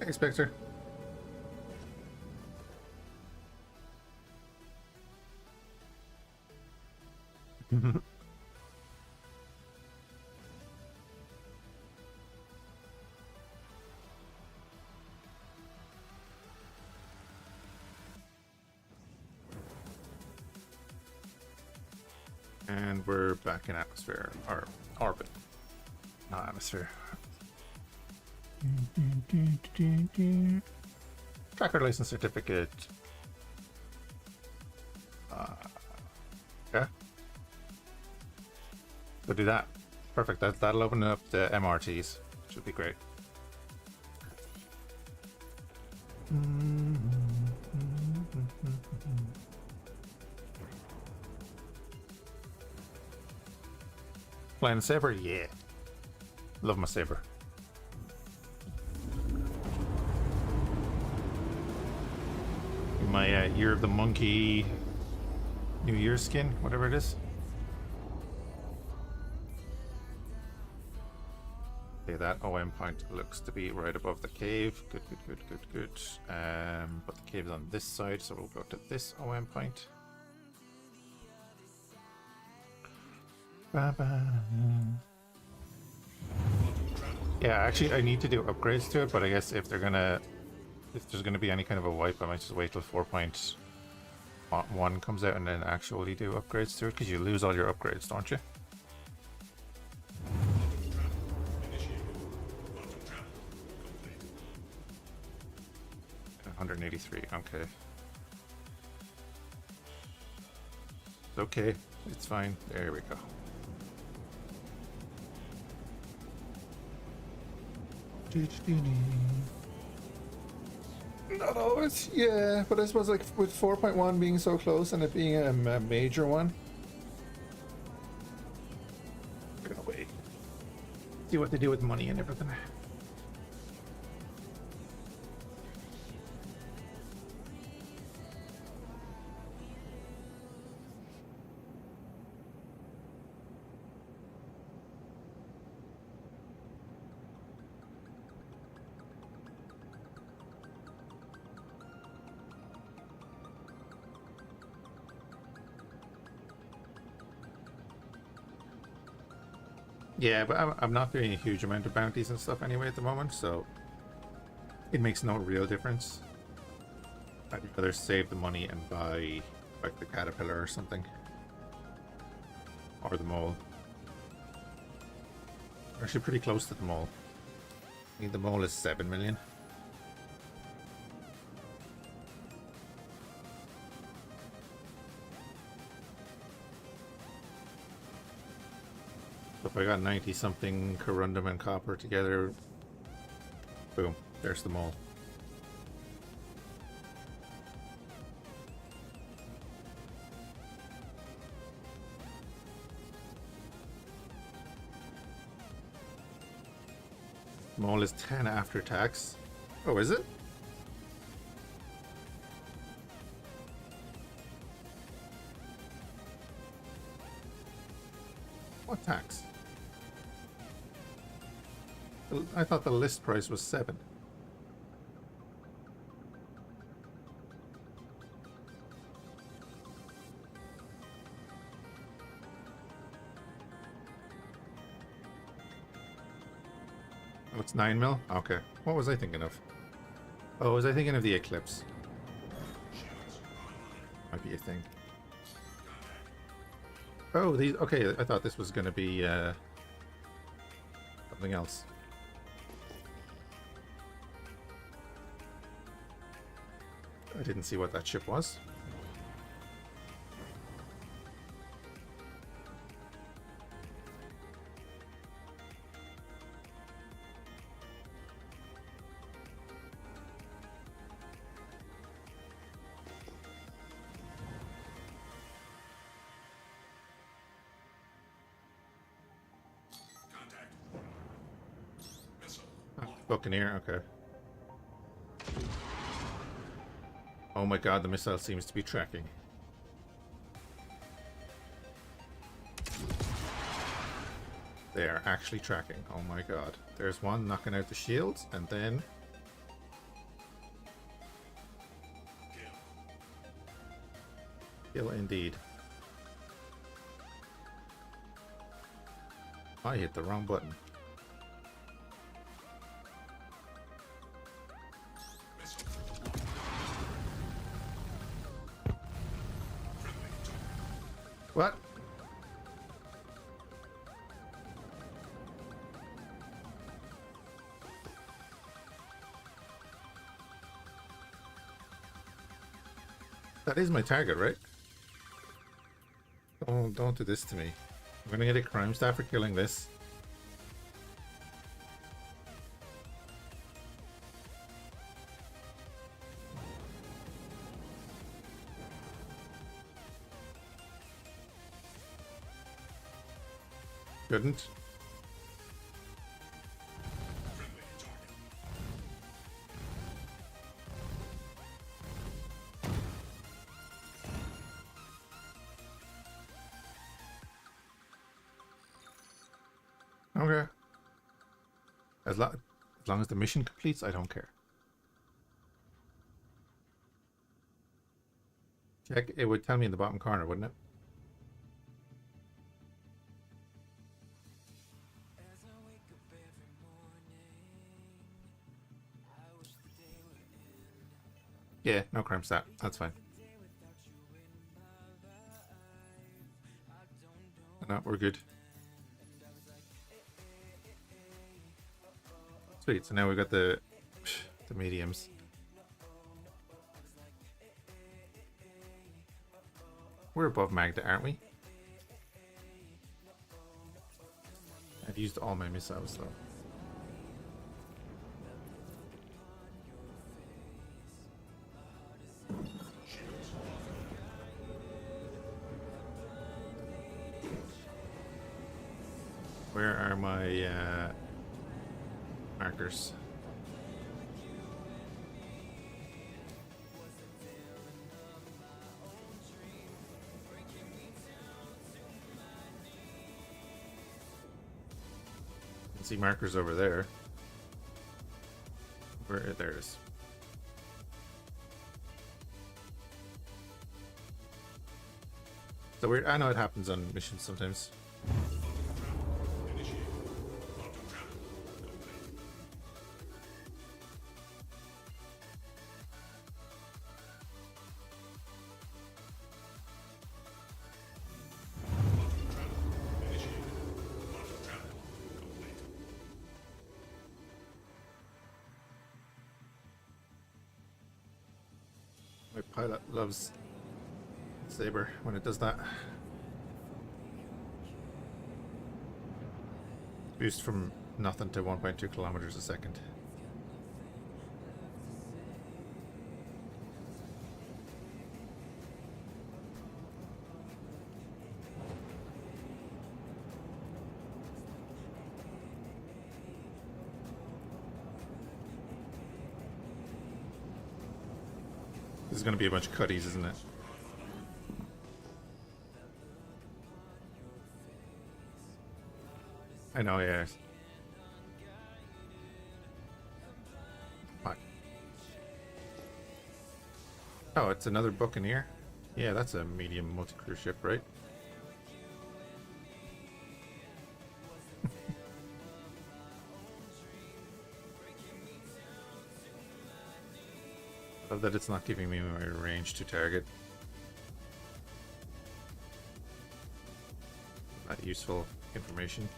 Hey, Spectre. And we're back in atmosphere, or orbit, not atmosphere. Tracker license certificate. Yeah. So do that. Perfect. That'll open up the MRTs. Should be great. Playing a saber? Yeah. Love my saber. My Year of the Monkey New Year skin, whatever it is. Okay, that OM point looks to be right above the cave. Good, good, good, good, good. But the cave is on this side, so we'll go to this OM point. Yeah, actually, I need to do upgrades to it, but I guess if there's gonna be any kind of a wipe, I might just wait till 4.1 comes out and then actually do upgrades to it, because you lose all your upgrades, don't you? 183, okay. Okay, it's fine. There we go. Not always, yeah, but I suppose like with 4.1 being so close and it being a major one, we're gonna wait. See what they do with money and everything. Yeah, but I'm not doing a huge amount of bounties and stuff anyway at the moment, so it makes no real difference. I'd rather save the money and buy like the caterpillar or something. Or the mole. We're actually pretty close to the mole. I think the mole is 7 million. If I got 90 something corundum and copper together, boom, there's the mole. Mole is 10 after tax. Oh, is it? What tax? I thought the list price was 7. Oh, it's 9 mil? Okay. What was I thinking of? Oh, was I thinking of the Eclipse? Might be a thing. Oh, these. Okay, I thought this was going to be something else. I didn't see what that ship was. Contact. Missile. Buccaneer, okay. Oh my god, the missile seems to be tracking. They are actually tracking. Oh my god. There's one knocking out the shields, and then Kill indeed. I hit the wrong button. Missile. What? That is my target, right? Don't do this to me. I'm gonna get a crime staff for killing this. Couldn't. Okay. As long as the mission completes, I don't care. Check. It would tell me in the bottom corner, wouldn't it? Yeah, no crime stat. That's fine. No, we're good. Sweet. So now we've got the mediums. We're above Magda, aren't we? I've used all my missiles though. Where are my markers? I can see markers over there. Where there it is. So weird. I know it happens on missions sometimes. Initiate. Quantum travel complete. Quantum travel initiated. Quantum travel complete. My pilot loves Saber when it does that. Boost from nothing to 1.2 kilometers a second. This is going to be a bunch of cutties, isn't it? I know, yeah. What? Oh, it's another Buccaneer? Yeah, that's a medium multi-crew ship, right? Love that it's not giving me my range to target. Not useful information.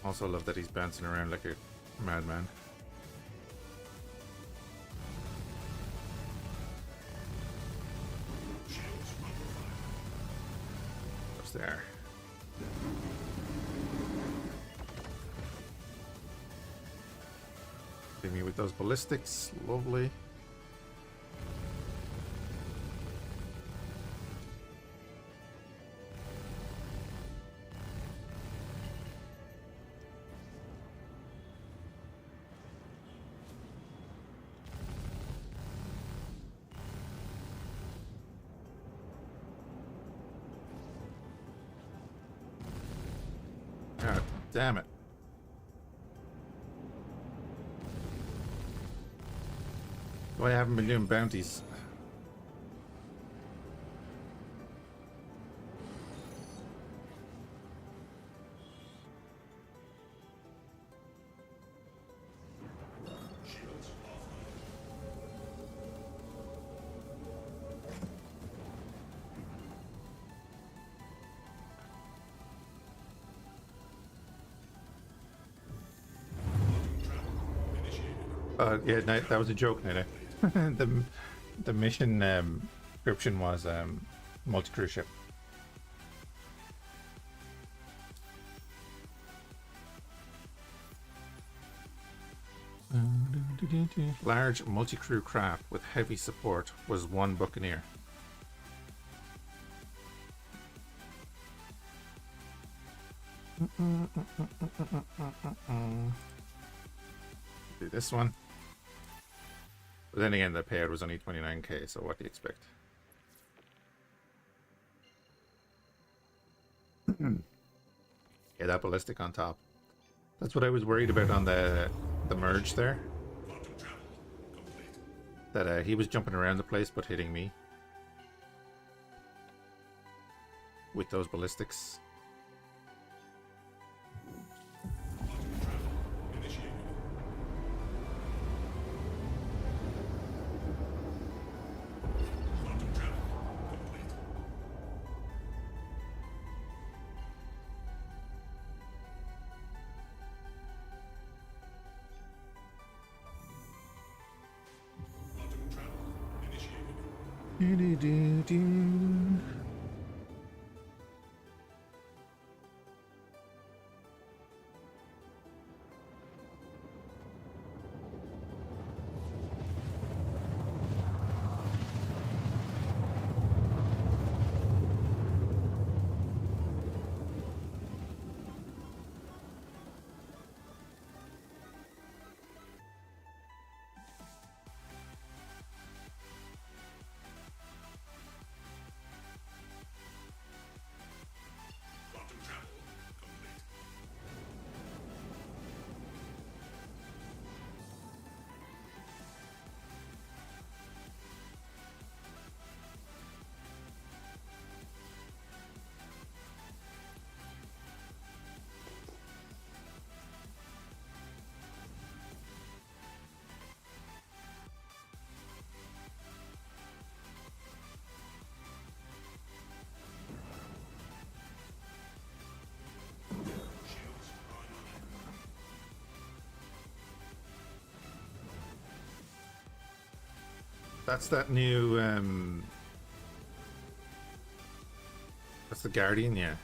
Also love that he's bouncing around like a madman. What's there? Hit me with those ballistics, lovely. God damn it. Why I haven't been doing bounties? Shields offline. Travel initiated. Yeah, no, that was a joke, Nina. The mission description was multi-crew ship. Large multi-crew craft with heavy support was one buccaneer. Do this one. But then again, the payout was only 29k, so what do you expect? Yeah, that ballistic on top. That's what I was worried about on the merge there. Quantum travel complete. That he was jumping around the place but hitting me with those ballistics. Quantum travel initiated. Quantum travel complete. Quantum travel initiated. Quantum travel complete. Shields online. That's that new that's the Guardian, yeah.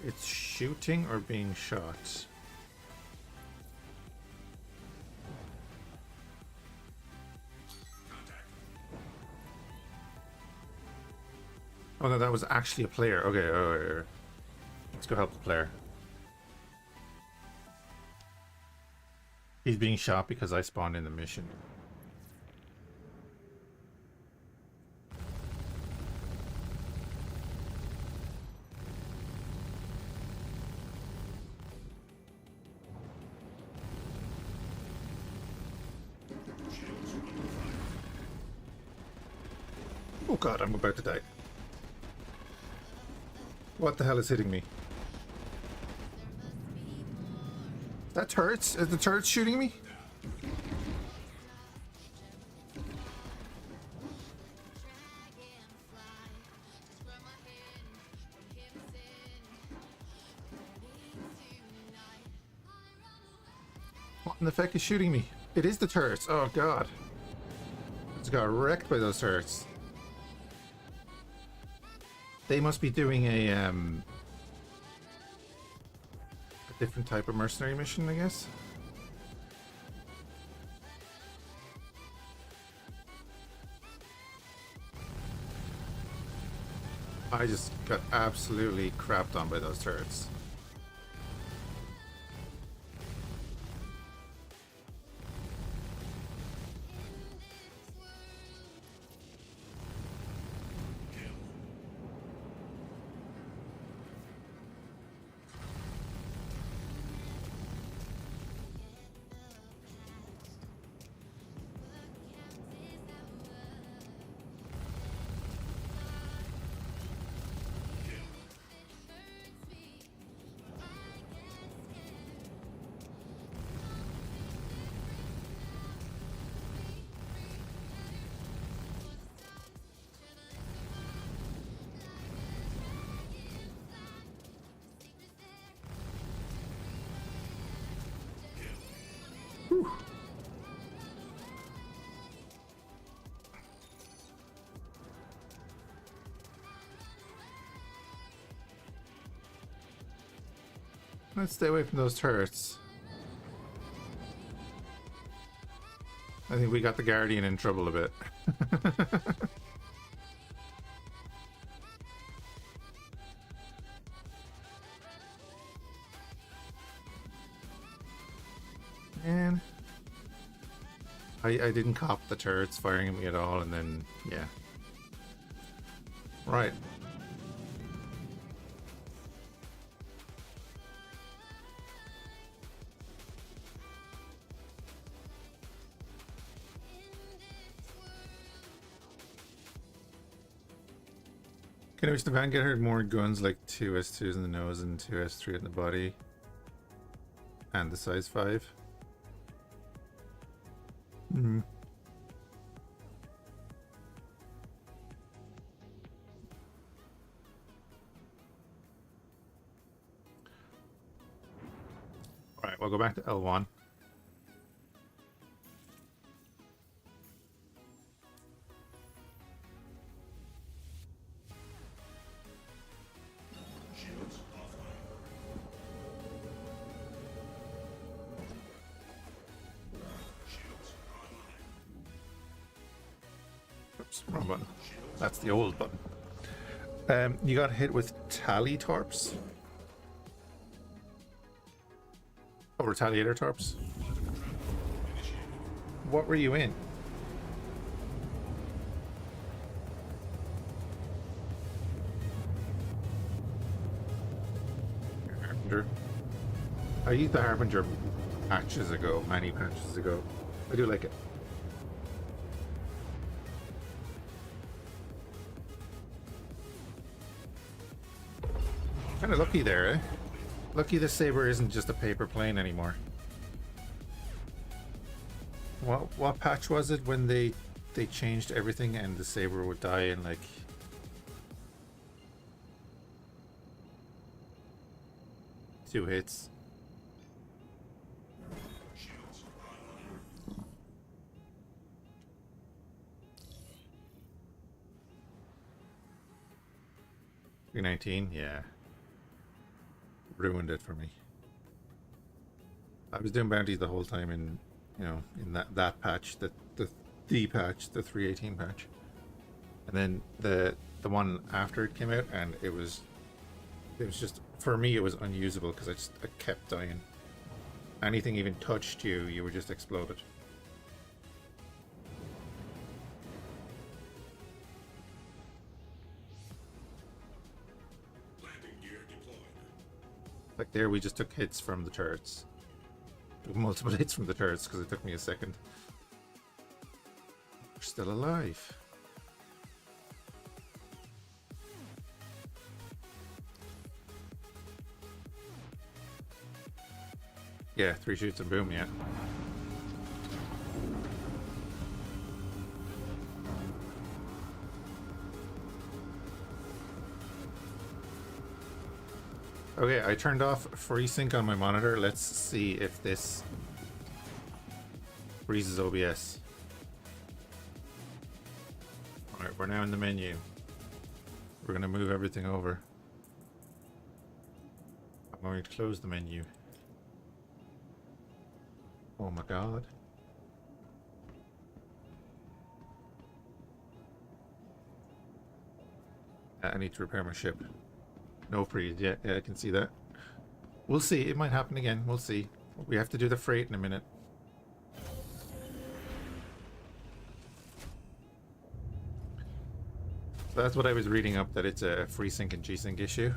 It's shooting or being shot. Contact. Oh no, that was actually a player. Okay, oh, let's go help the player. He's being shot because I spawned in the mission. Shields under fire. Oh god, I'm about to die. What the hell is hitting me? That turrets? Is the turrets shooting me? What in the feck is shooting me? It is the turrets. Oh god. I just got wrecked by those turrets. They must be doing a different type of mercenary mission, I guess. I just got absolutely crapped on by those turrets. Kill. Let's stay away from those turrets. I think we got the Guardian in trouble a bit. Man. I didn't cop the turrets firing at me at all, and then, yeah. Right. Can I wish the Vanguard had more guns like 2 S2s in the nose and 2 S3 in the body? And the size 5? Hmm. Alright, we'll go back to L1. Shields offline. Shields online. Oops, wrong button. That's the old button. You got hit with tally torps? Oh, retaliator torps? What were you in? Harbinger. I used the Harbinger patches ago, many patches ago. I do like it. Kind of lucky there, eh? Lucky the saber isn't just a paper plane anymore. What patch was it when they changed everything and the saber would die in like 2 hits? Shields online. 319, yeah. Ruined it for me. I was doing bounties the whole time in, you know, in that patch, the patch, the 318 patch, and then the one after it came out, and it was just, for me it was unusable because I kept dying. Anything even touched you, you were just exploded. Landing gear deployed. Like there, we just took hits from the turrets. Took multiple hits from the turrets because it took me a second. We're still alive. Yeah, 3 shoots and boom, yeah. Okay, I turned off FreeSync on my monitor. Let's see if this freezes OBS. Alright, we're now in the menu. We're going to move everything over. I'm going to close the menu. Oh my god. I need to repair my ship. No freeze, yeah, I can see that. We'll see, it might happen again, we'll see. We have to do the freight in a minute. So that's what I was reading up, that it's a FreeSync and G-Sync issue.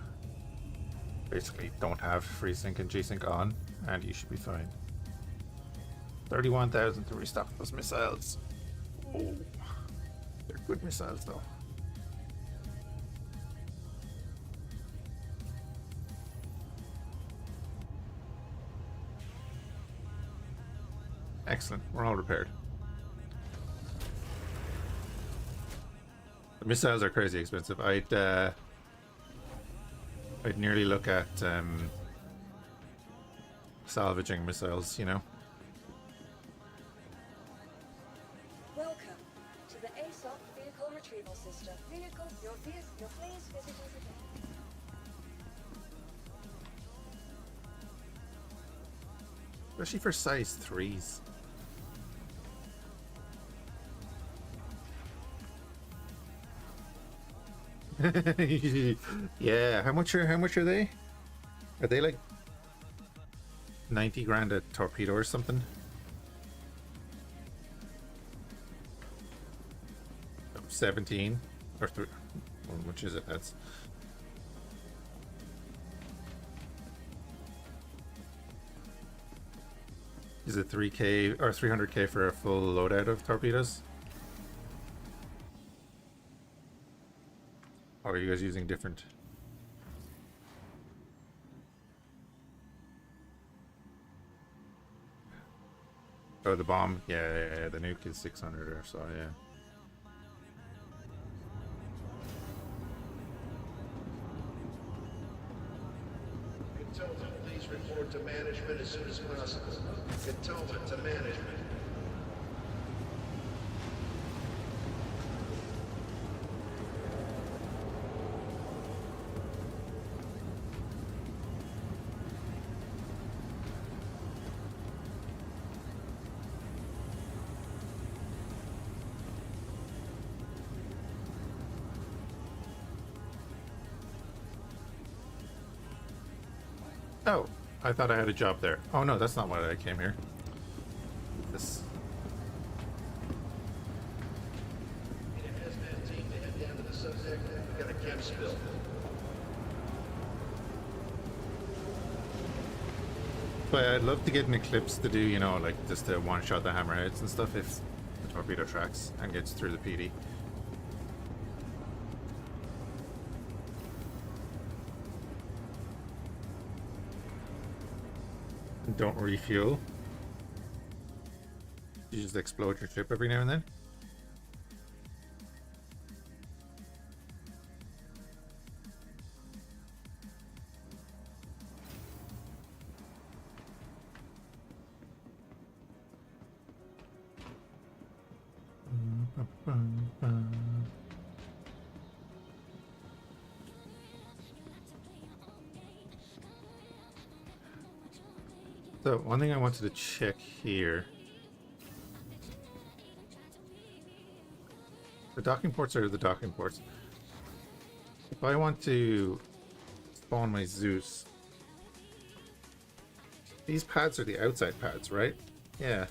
Basically, don't have FreeSync and G-Sync on, and you should be fine. 31,000 to restock those missiles. Oh, they're good missiles though. Excellent, we're all repaired. The missiles are crazy expensive. I'd nearly look at salvaging missiles, you know. Welcome to the ASOC vehicle retrieval system. Your please visit us again. Especially for size 3s. Yeah, how much are they? Are they like 90 grand a torpedo or something? Oh, 17 or 3, how much is it? That's is it 3k or 300k for a full loadout of torpedoes? Or are you guys using different? Oh, the bomb. Yeah, the nuke is 600 or so, yeah. Cantonment, please report to management as soon as possible. Cantonment to management. Oh, I thought I had a job there. Oh no, that's not why I came here. This. Need a hazmat team to head down to the subsector. We got a chem spill. But I'd love to get an Eclipse to do, you know, like just to one-shot the hammerheads and stuff if the torpedo tracks and gets through the PD. And don't refuel. You just explode your ship every now and then. So one thing I wanted to check here. The docking ports are the docking ports. If I want to spawn my Zeus, these pads are the outside pads, right? Yeah.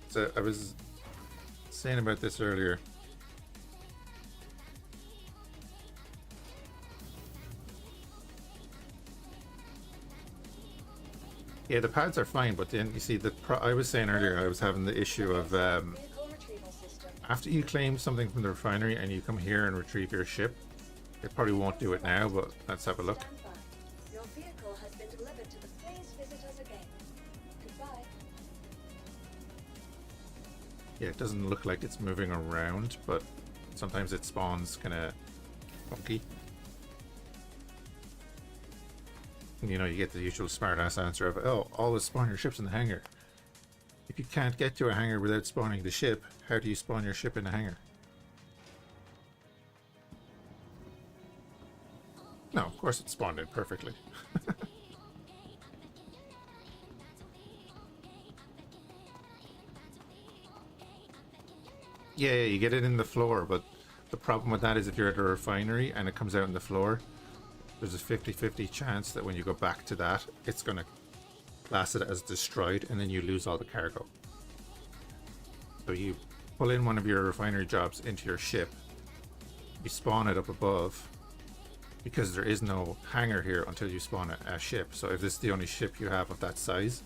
So I was saying about this earlier. Yeah, the pads are fine, but then you see I was saying earlier I was having the issue of Vehicle retrieval system. after you claim something from the refinery and you come here and retrieve your ship. It probably won't do it now, but let's have a look. Stand by. Your vehicle has been delivered to the phase visitors again. Goodbye. Yeah, it doesn't look like it's moving around, but sometimes it spawns kind of funky. You know, you get the usual smart-ass answer of, oh, always spawn your ships in the hangar. If you can't get to a hangar without spawning the ship, how do you spawn your ship in a hangar? No, of course it spawned in perfectly. Yeah, you get it in the floor, but the problem with that is if you're at a refinery and it comes out in the floor, there's a 50-50 chance that when you go back to that, it's going to class it as destroyed and then you lose all the cargo. So you pull in one of your refinery jobs into your ship, you spawn it up above, because there is no hangar here until you spawn a ship. So if this is the only ship you have of that size,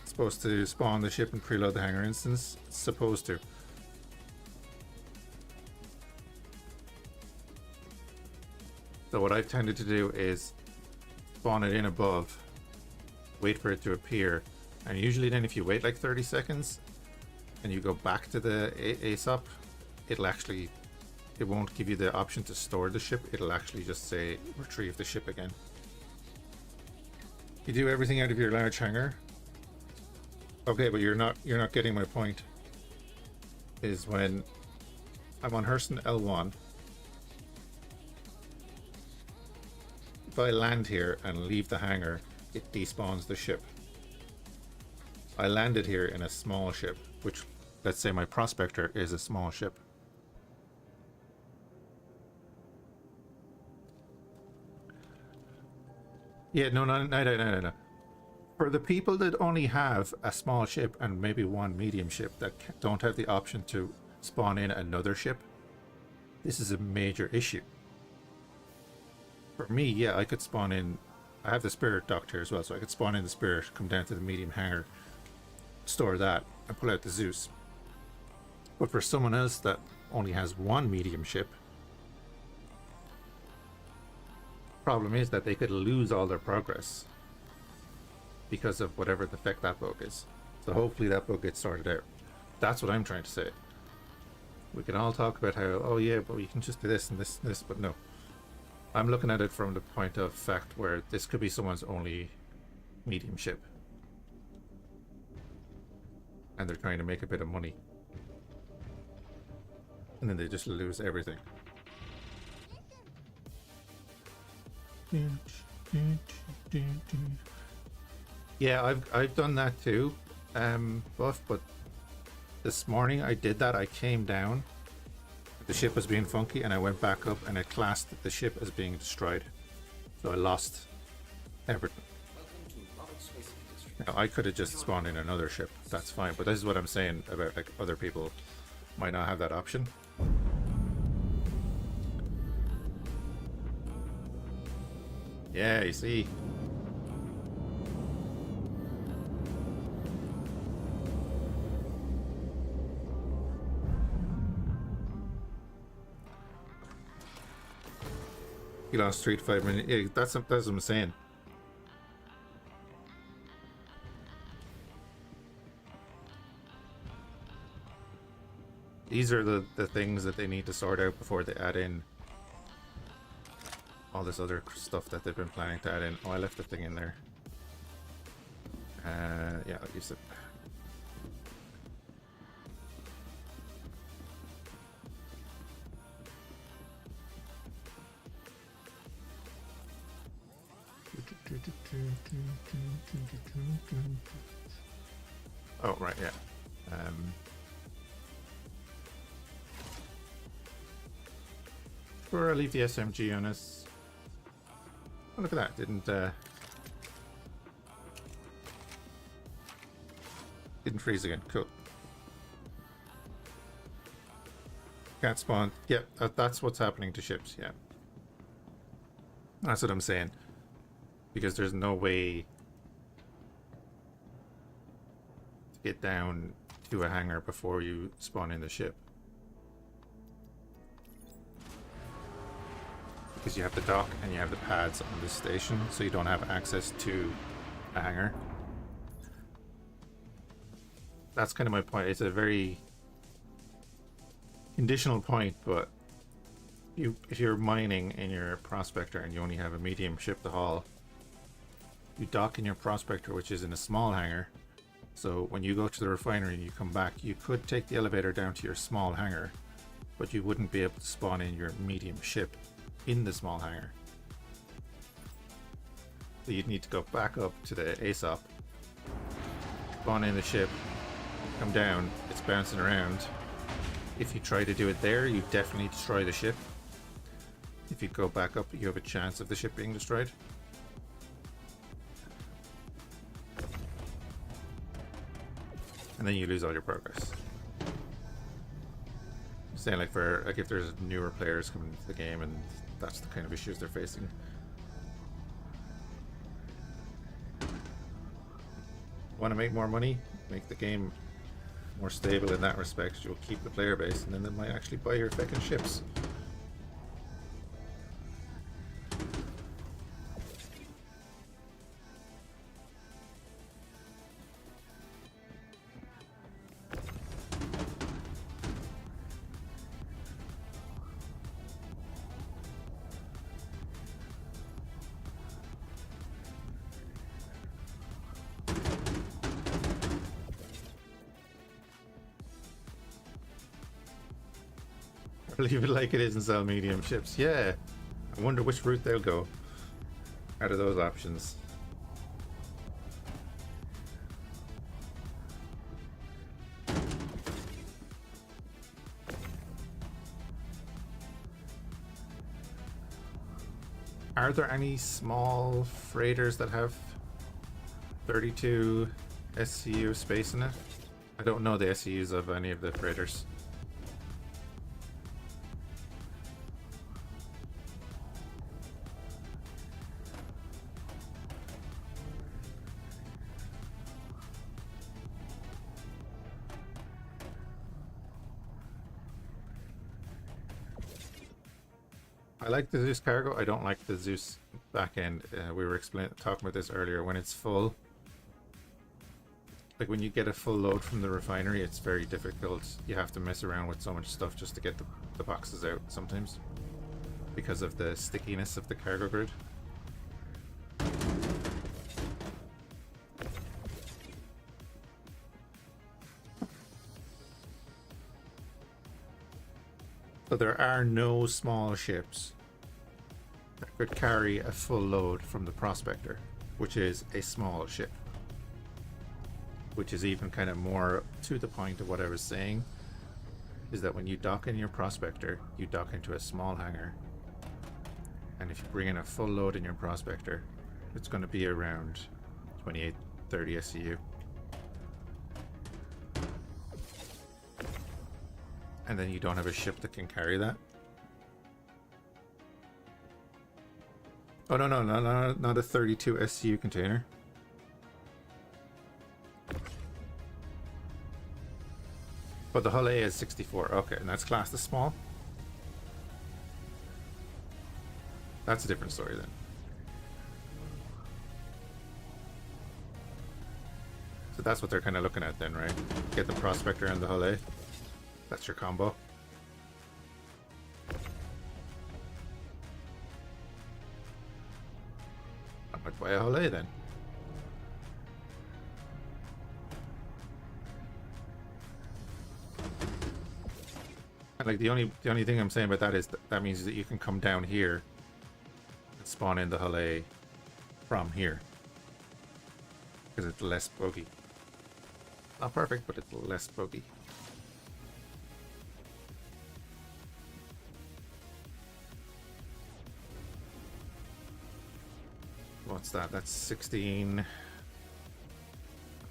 it's supposed to spawn the ship and preload the hangar instance. It's supposed to. So what I've tended to do is spawn it in above, wait for it to appear, and usually then if you wait like 30 seconds and you go back to the ASOP, it won't give you the option to store the ship, it'll actually just say retrieve the ship again. You do everything out of your large hangar. Okay, but you're not getting my point. Is when I'm on Hurston L1, if I land here and leave the hangar, it despawns the ship. I landed here in a small ship, which, let's say my prospector is a small ship. Yeah, no. For the people that only have a small ship and maybe one medium ship that don't have the option to spawn in another ship, this is a major issue. For me, yeah, I could spawn in. I have the Spirit docked here as well, so I could spawn in the Spirit, come down to the medium hangar, store that, and pull out the Zeus. But for someone else that only has one medium ship, problem is that they could lose all their progress because of whatever the effect that bug is. So hopefully that bug gets sorted out. That's what I'm trying to say. We can all talk about how, oh yeah, but you can just do this and this and this, but no. I'm looking at it from the point of fact where this could be someone's only medium ship. And they're trying to make a bit of money. And then they just lose everything. Yeah, I've done that too, Buff, but this morning I did that. I came down, the ship was being funky, and I went back up and it classed the ship as being destroyed. So I lost everything. Now, I could have just spawned in another ship, that's fine, but this is what I'm saying about, like, other people might not have that option. Yeah, you see. He lost 3 to 5 minutes. Yeah, that's what I'm saying. These are the things that they need to sort out before they add in all this other stuff that they've been planning to add in. Oh, I left the thing in there. Yeah, I'll use it. Oh, right, yeah. Sure, I'll leave the SMG on us. Oh, look at that. Didn't freeze again. Cool. Can't spawn. Yeah, that's what's happening to ships, yeah. That's what I'm saying. Because there's no way to get down to a hangar before you spawn in the ship. Because you have the dock and you have the pads on this station, so you don't have access to a hangar. That's kind of my point. It's a very conditional point, but if you're mining in your prospector and you only have a medium ship to haul, you dock in your prospector, which is in a small hangar. So when you go to the refinery and you come back, you could take the elevator down to your small hangar, but you wouldn't be able to spawn in your medium ship in the small hangar. So you'd need to go back up to the ASOP, spawn in the ship, come down, it's bouncing around. If you try to do it there, you definitely destroy the ship. If you go back up, you have a chance of the ship being destroyed. And then you lose all your progress. I'm saying, like, if there's newer players coming into the game and that's the kind of issues they're facing. Want to make more money? Make the game more stable in that respect. You'll keep the player base, and then they might actually buy your fucking ships. Leave it like it is and sell medium ships. Yeah. I wonder which route they'll go. out of those options. Are there any small freighters that have 32 SCU space in it? I don't know the SCUs of any of the freighters. I like the Zeus cargo. I don't like the Zeus back end. We were talking about this earlier. When it's full, like when you get a full load from the refinery, it's very difficult. You have to mess around with so much stuff just to get the boxes out sometimes because of the stickiness of the cargo grid. So there are no small ships that could carry a full load from the Prospector, which is a small ship. Which is even kind of more to the point of what I was saying, is that when you dock in your Prospector, you dock into a small hangar. And if you bring in a full load in your Prospector, it's going to be around 28, 30 SCU. And then you don't have a ship that can carry that. Oh, no, not a 32 SCU container. But the hull A is 64. Okay, and that's classed as small. That's a different story then. So that's what they're kind of looking at then, right? Get the Prospector and the hull A. That's your combo. I might buy a hull A then. And like the only thing I'm saying about that is that means that you can come down here and spawn in the hull A from here because it's less buggy. Not perfect, but it's less buggy. What's that? That's 16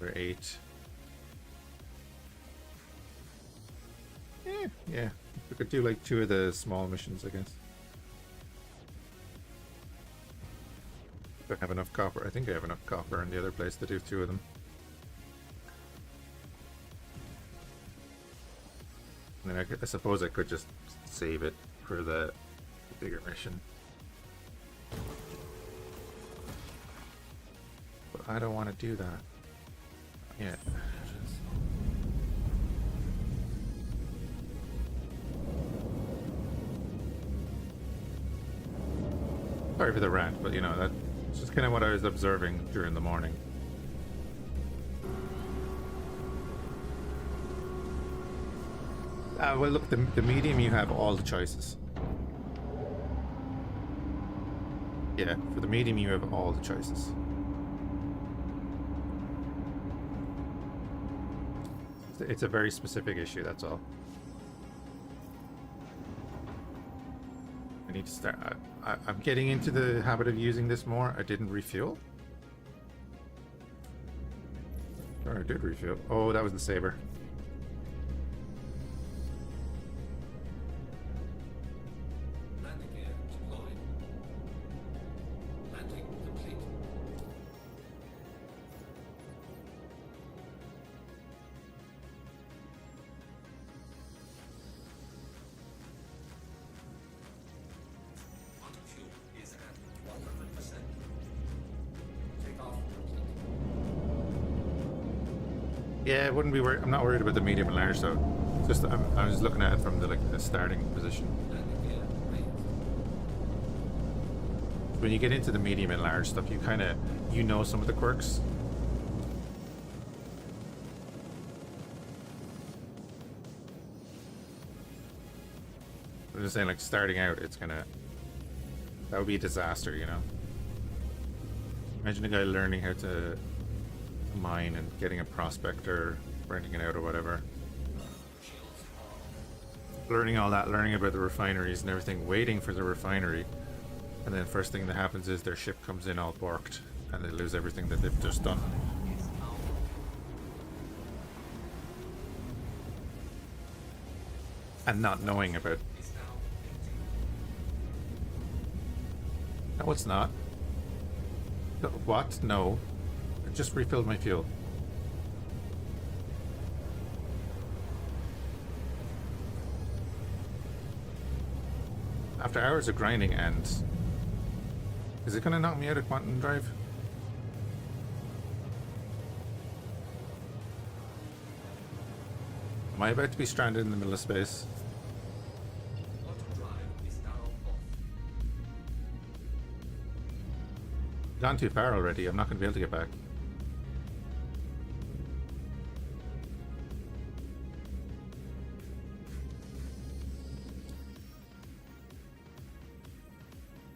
or 8. Yeah. We could do like 2 of the small missions, I guess. If I have enough copper. I think I have enough copper in the other place to do 2 of them. And then I suppose I could just save it for the bigger mission. But I don't want to do that. Yeah. Sorry for the rant, but you know, that's just kind of what I was observing during the morning. Well, look, the medium, you have all the choices. Yeah, for the medium, you have all the choices. It's a very specific issue, that's all. I need to start. I'm getting into the habit of using this more. I didn't refuel. Or I did refuel. Oh, that was the saber. Landing gear deployed. Landing complete. Quantum fuel is at 100%. Take off complete. Yeah, it wouldn't be worried. I'm not worried about the medium and large, though. Just I was looking at it from the starting position. Landing gear raised. When you get into the medium and large stuff, you know some of the quirks. I'm just saying, like, starting out, that would be a disaster, you know? Imagine a guy learning how to mine and getting a prospector, renting it out or whatever. Learning all that, learning about the refineries and everything, waiting for the refinery. And then first thing that happens is their ship comes in all borked and they lose everything that they've just done. And not knowing about. No, it's not. What? No. I just refilled my fuel. After hours of grinding and... Is it going to knock me out of quantum drive? Am I about to be stranded in the middle of space? I've gone too far already. I'm not going to be able to get back.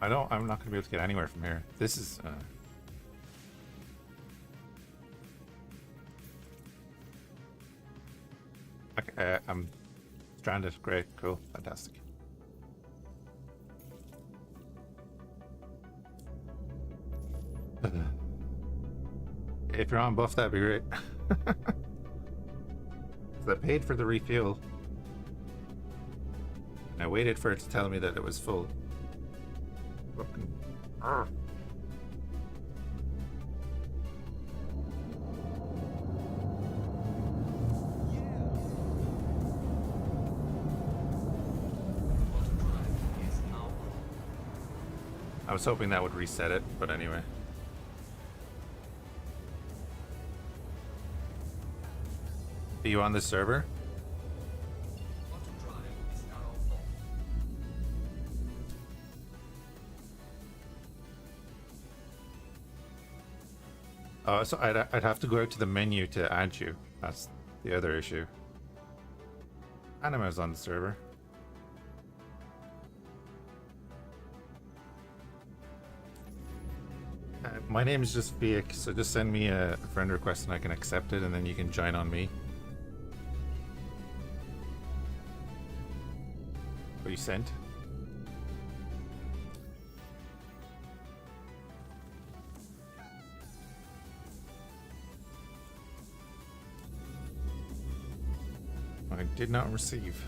I'm not going to be able to get anywhere from here. This is... Okay, I'm stranded. Great, cool, fantastic. If you're on buff, that'd be great. So I paid for the refuel. And I waited for it to tell me that it was full. Fucking... Arrgh. I was hoping that would reset it, but anyway. Are you on this server? So I'd have to go out to the menu to add you. That's the other issue. Anima's on the server. My name is just Fhiachs, so just send me a friend request and I can accept it, and then you can join on me. What you sent? I did not receive.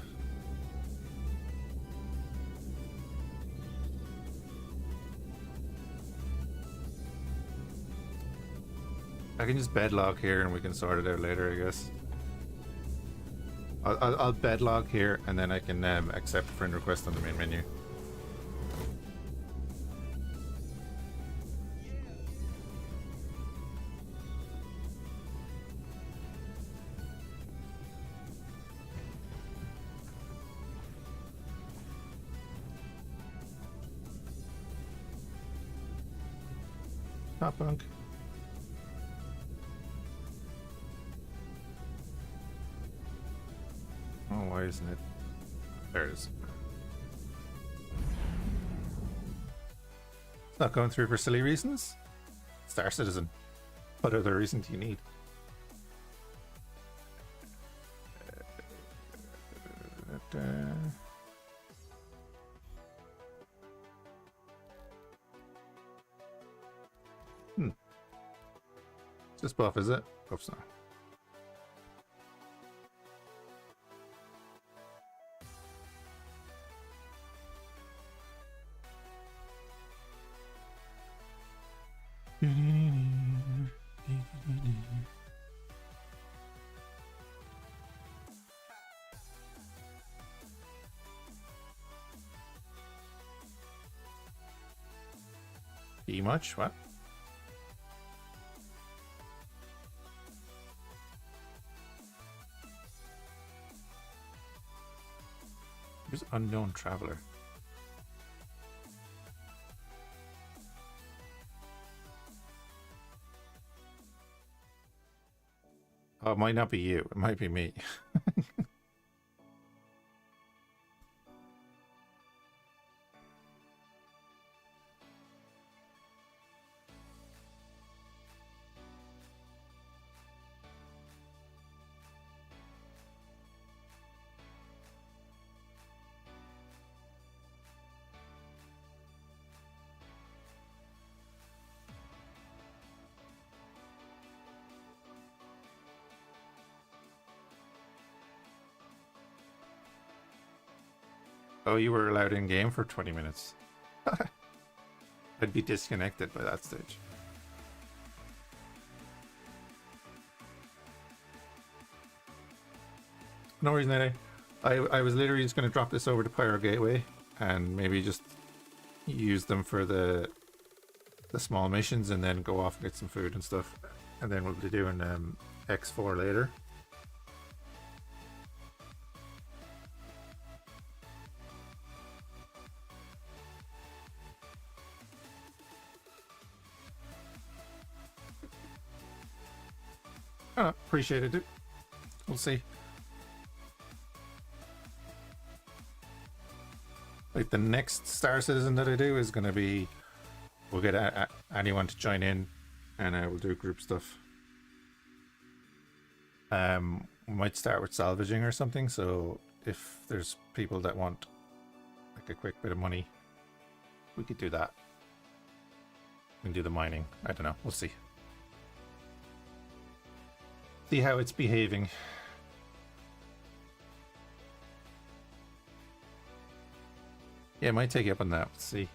I can just bedlog here and we can sort it out later, I guess. I'll bedlog here and then I can accept friend request on the main menu. Not punk. Oh, why isn't it? There it is. It's not going through for silly reasons. Star Citizen. What other reason do you need? It's just buff, is it? Hope so. Be much? What? Who's unknown traveler? Oh, it might not be you. It might be me. Oh, you were allowed in game for 20 minutes. I'd be disconnected by that stage. No reason, I was literally just going to drop this over to Pyro Gateway and maybe just use them for the small missions and then go off and get some food and stuff. And then we'll be doing X4 later. Oh, appreciated it. We'll see. Like the next Star Citizen that I do is going to be, we'll get anyone to join in, and we'll do group stuff. We might start with salvaging or something. So if there's people that want like a quick bit of money, we could do that. We can do the mining. I don't know. We'll see. See how it's behaving. Yeah, I might take you up on that. Let's see.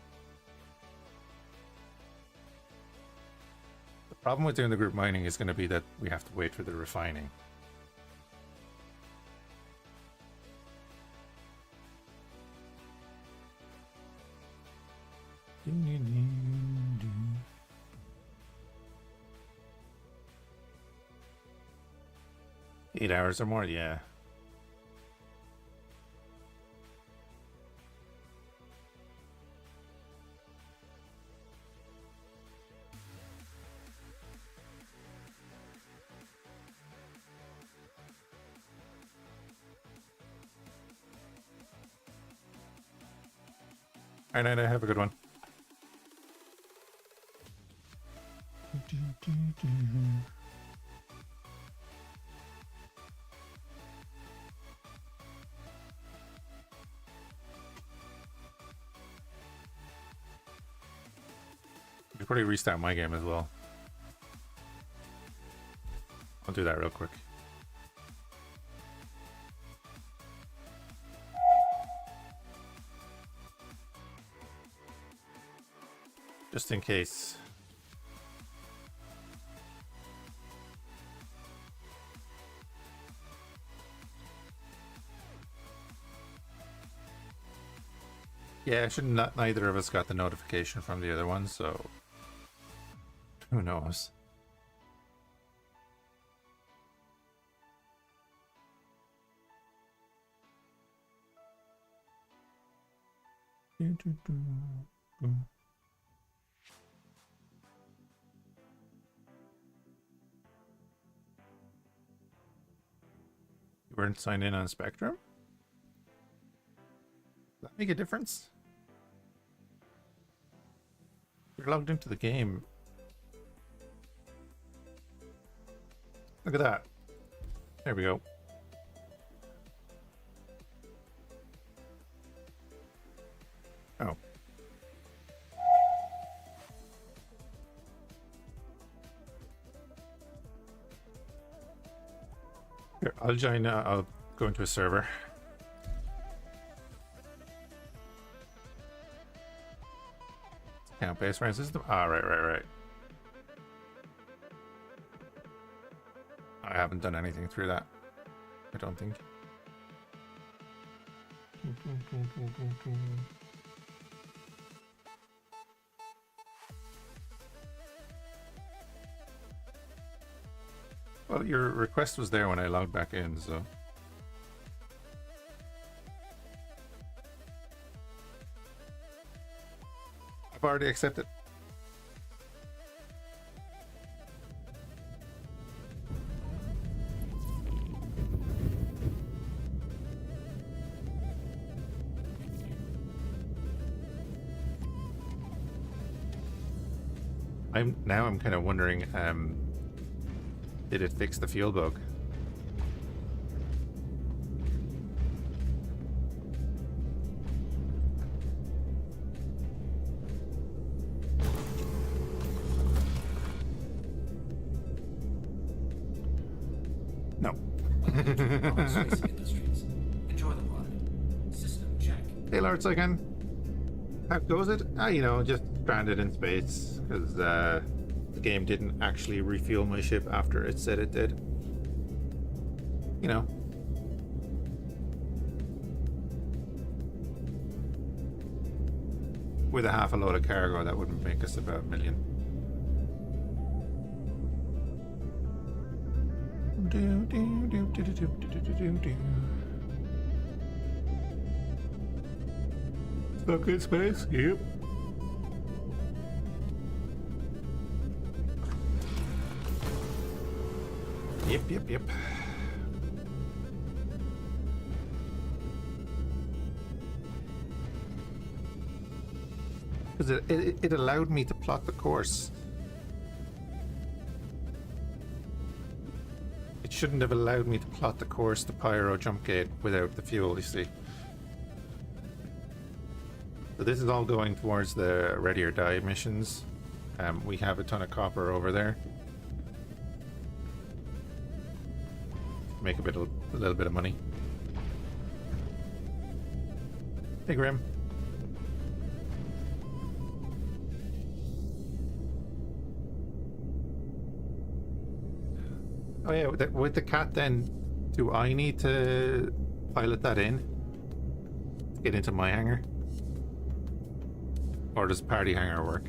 The problem with doing the group mining is going to be that we have to wait for the refining. Eight hours or more, yeah. All right, have a good one. I'll probably restart my game as well. I'll do that real quick. Just in case. Yeah, not neither of us got the notification from the other one, so who knows? You weren't signed in on Spectrum? Does that make a difference? You're logged into the game. Look at that. There we go. Oh. Here, I'll join, I'll go into a server. Account based rank system. Ah, right. I haven't done anything through that. I don't think. Well, your request was there when I logged back in, so. I've already accepted. I'm kind of wondering, did it fix the fuel bug? No. Industries. Enjoy the ride. System check. Hey, Lord Psycon. How goes it? Ah, you know, just stranded in space because the game didn't actually refuel my ship after it said it did. You know. With a half a load of cargo, that wouldn't make us about 1 million. Stuck in space? Yep. Yep. Because it allowed me to plot the course. It shouldn't have allowed me to plot the course to Pyro Jump Gate without the fuel, you see. So this is all going towards the Ready or Die missions. We have a ton of copper over there. Make a little bit of money. Hey, Grim. Oh yeah, with the cat then, do I need to pilot that in to get into my hangar? Or does party hangar work?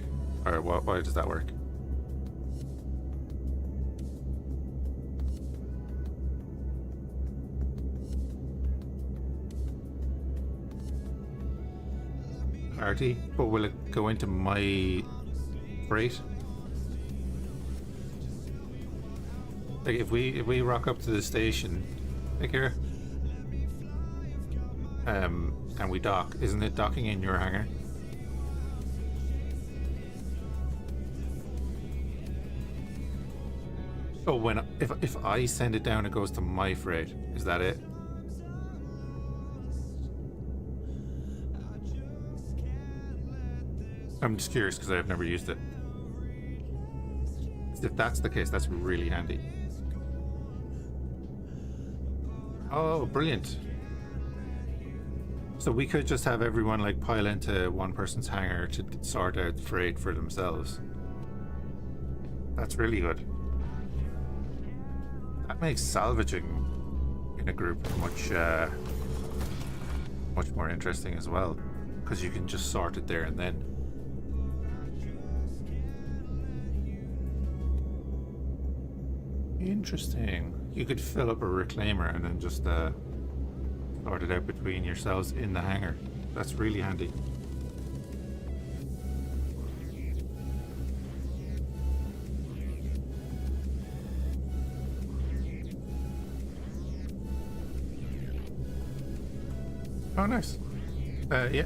Or why does that work? Party? But will it go into my freight? Like if we rock up to the station, like here, and we dock, isn't it docking in your hangar? Oh, if I send it down, it goes to my freight. Is that it? I'm just curious because I've never used it. If that's the case, that's really handy. Oh, brilliant. So we could just have everyone like pile into one person's hangar to sort out freight for themselves. That's really good. That makes salvaging in a group much more interesting as well, because you can just sort it there and then. Interesting. You could fill up a reclaimer and then just sort it out between yourselves in the hangar. That's really handy. Oh, nice. Yeah.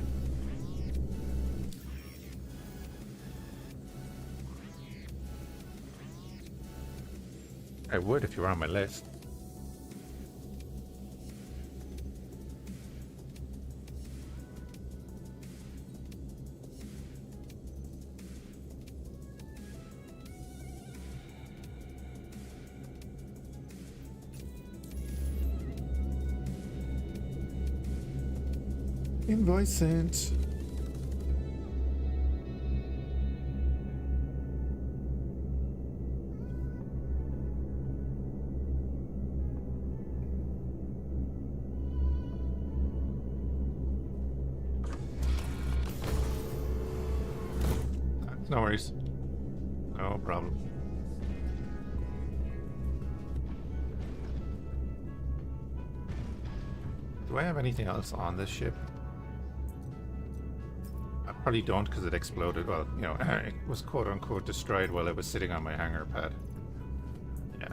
I would if you were on my list. Invoice sent. No worries. No problem. Do I have anything else on this ship? I probably don't because it exploded. Well, you know, it was quote unquote destroyed while it was sitting on my hangar pad. Yeah.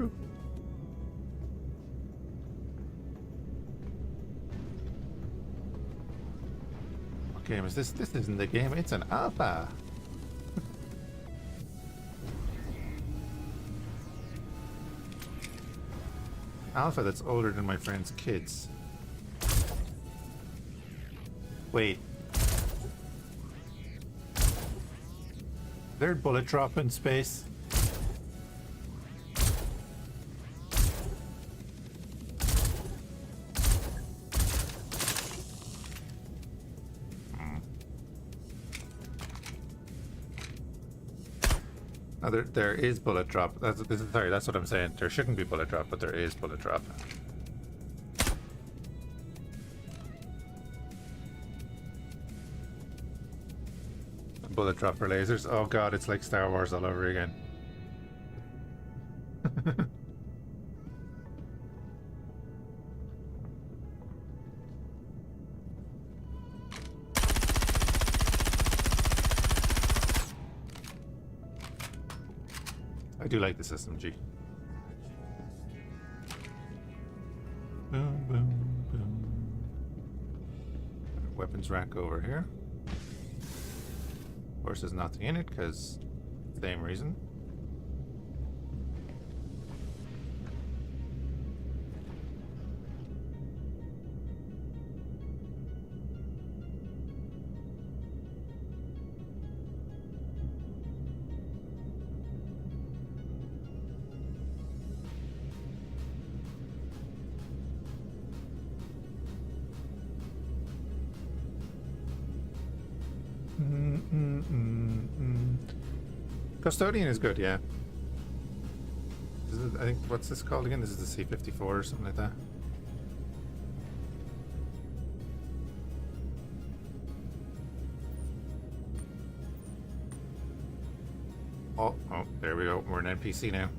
Ooh. What game is this? This isn't the game, it's an alpha. Alpha that's older than my friend's kids. Wait. There'd bullet drop in space. Now there is bullet drop. Sorry, that's what I'm saying. There shouldn't be bullet drop, but there is bullet drop. Bullet drop for lasers. Oh god, it's like Star Wars all over again. I do like this SMG. Boom, boom, boom. Weapons rack over here. Of course, there's nothing in it because same reason. Custodian is good, yeah. I think, what's this called again? This is the C-54 or something like that. Oh, there we go. We're an NPC now.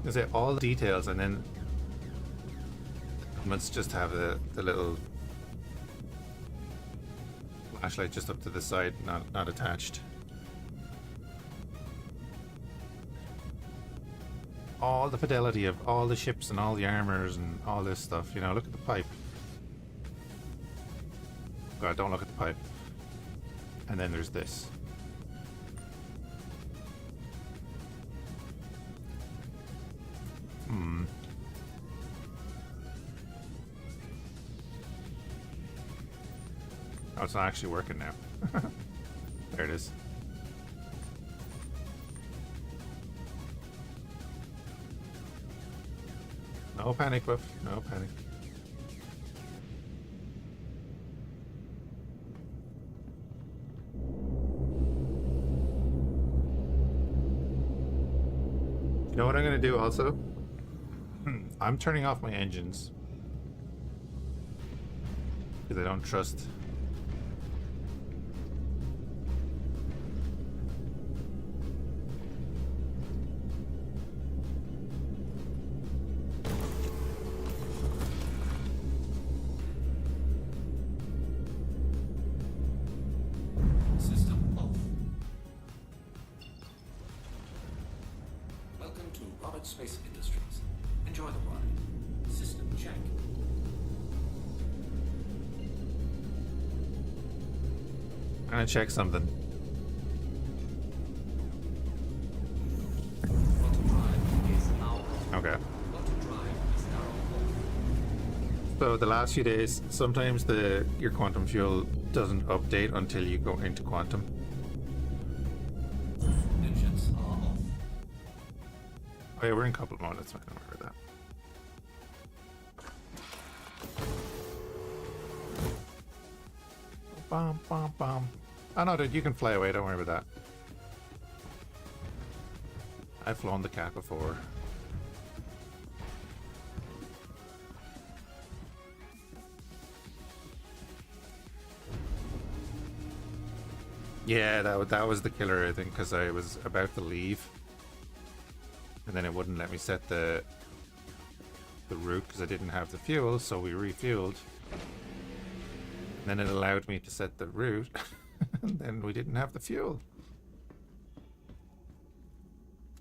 I say all the details, and then let's just have the little flashlight just up to the side, not attached. All the fidelity of all the ships and all the armors and all this stuff, you know. Look at the pipe. God, don't look at the pipe. And then there's this. Oh, it's not actually working now. There it is. No panic, Buff. No panic. You know what I'm going to do also? I'm turning off my engines. Because I don't trust... System off. Welcome to Robert Space Industries. Enjoy the ride. System check. I'm gonna check something. Auto drive is now. Okay. Auto drive is now off. So the last few days, sometimes your quantum fuel doesn't update until you go into quantum. Engines are off. Oh yeah, we're in couple mode. That's fine. Don't worry about that. Bum, bum, bum. Oh no, dude, you can fly away. Don't worry about that. I've flown the cat before. Yeah, that was the killer, I think, because I was about to leave, and then it wouldn't let me set the route because I didn't have the fuel, so we refueled. And then it allowed me to set the route, and then we didn't have the fuel.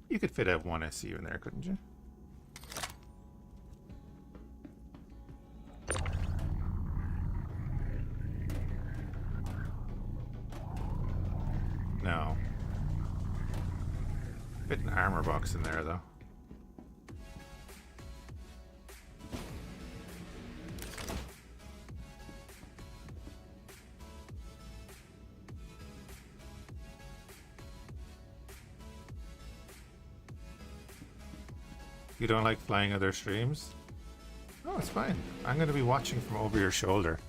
You could fit a 1 SU in there, couldn't you? No. Fit an armor box in there, though. You don't like flying other streams? Oh, it's fine. I'm going to be watching from over your shoulder.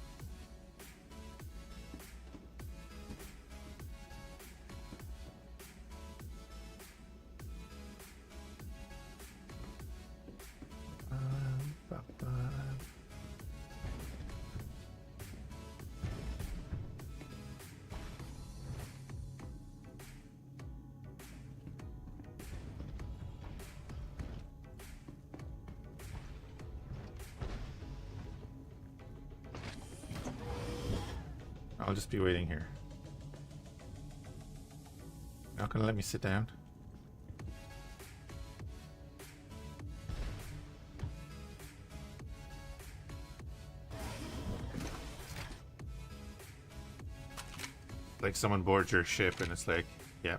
I'll just be waiting here. Not gonna let me sit down. Like someone boards your ship and it's like, yeah.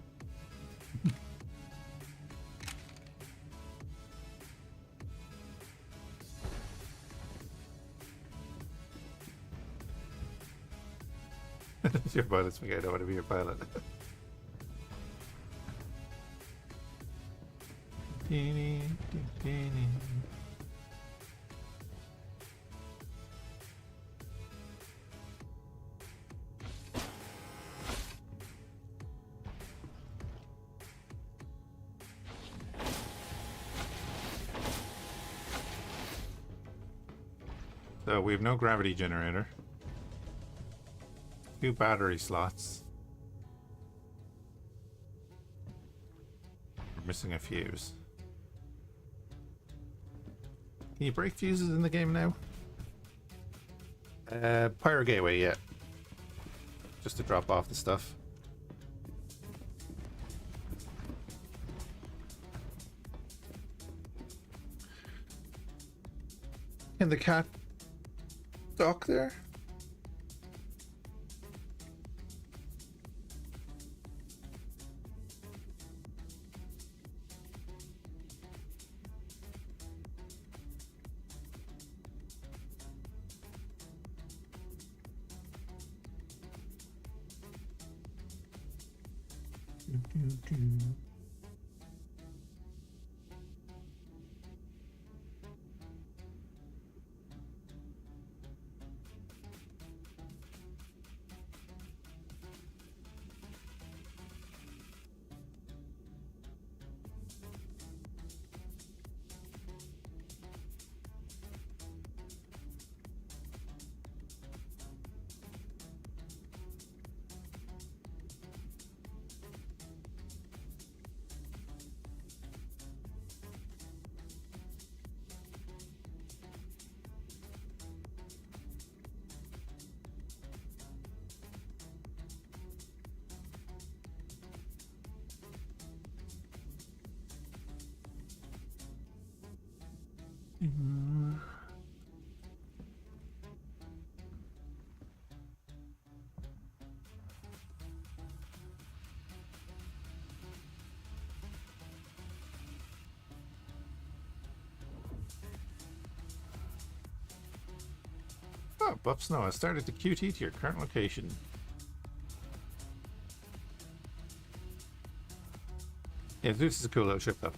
Your pilot's me. I don't want to be your pilot. So we have no gravity generator. 2 battery slots. We're missing a fuse. Can you break fuses in the game now? Pyro gateway, yeah. Just to drop off the stuff. Can the cat dock there? Oh, Buff Snow has started to QT to your current location. Yeah, this is a cool little ship though.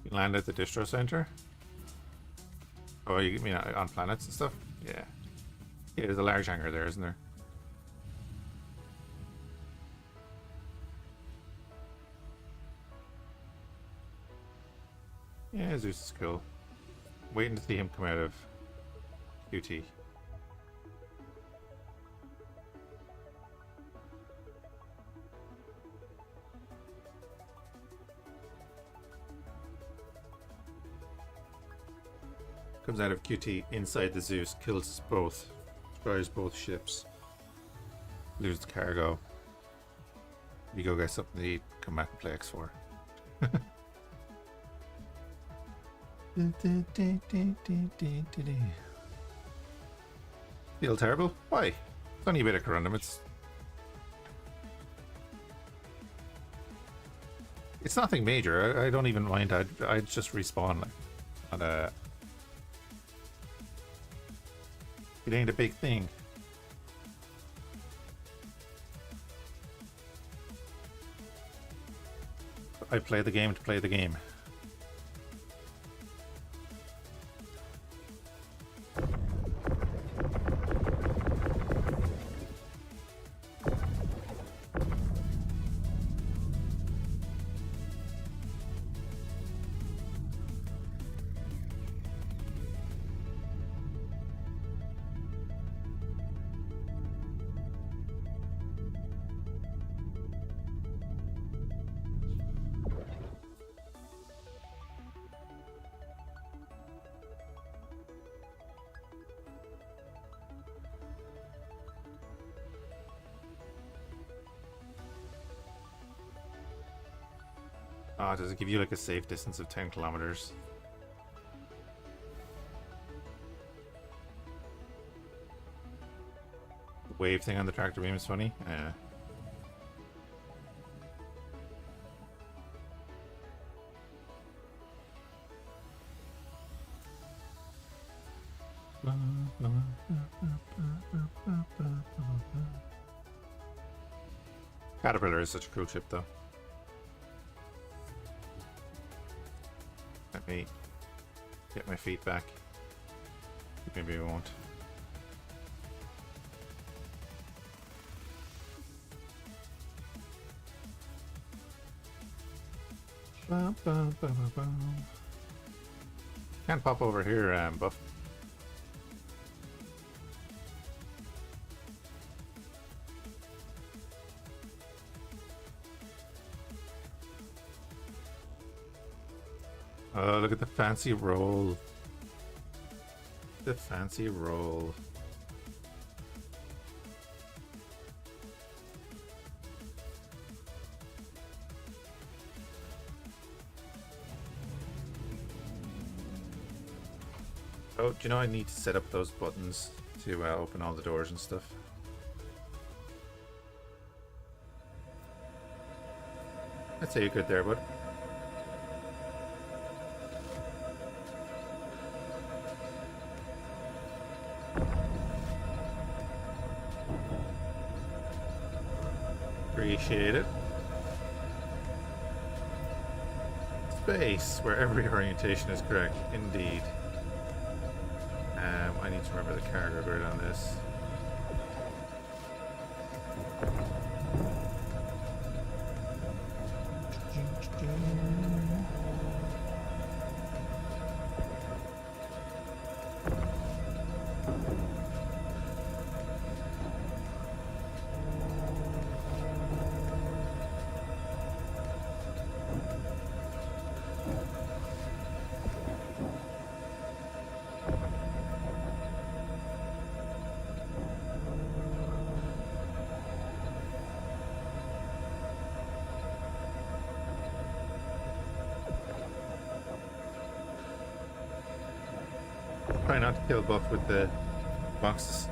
You land at the distro center? Oh, you mean on planets and stuff? Yeah. Yeah, there's a large hangar there, isn't there? Yeah, Zeus is cool. Waiting to see him come out of QT. Comes out of QT inside the Zeus, kills us both, destroys both ships, loses the cargo. You go get something to eat, come back and play X4. Feel terrible? Why? It's only a bit of corundum. It's nothing major. I don't even mind. I'd just respawn like on a. It ain't a big thing. I play the game to play the game. Oh, does it give you like a safe distance of 10 kilometers? The wave thing on the tractor beam is funny. Yeah. Caterpillar is such a cool ship, though. Let me get my feet back. Maybe I won't. Can't pop over here, Buff. Oh, look at the fancy roll. The fancy roll. Oh, do you know I need to set up those buttons to open all the doors and stuff? I'd say you're good there, bud. Appreciate it. Space, where every orientation is correct. Indeed. I need to remember the cargo grid on this. Try not to kill Buff with the boxes.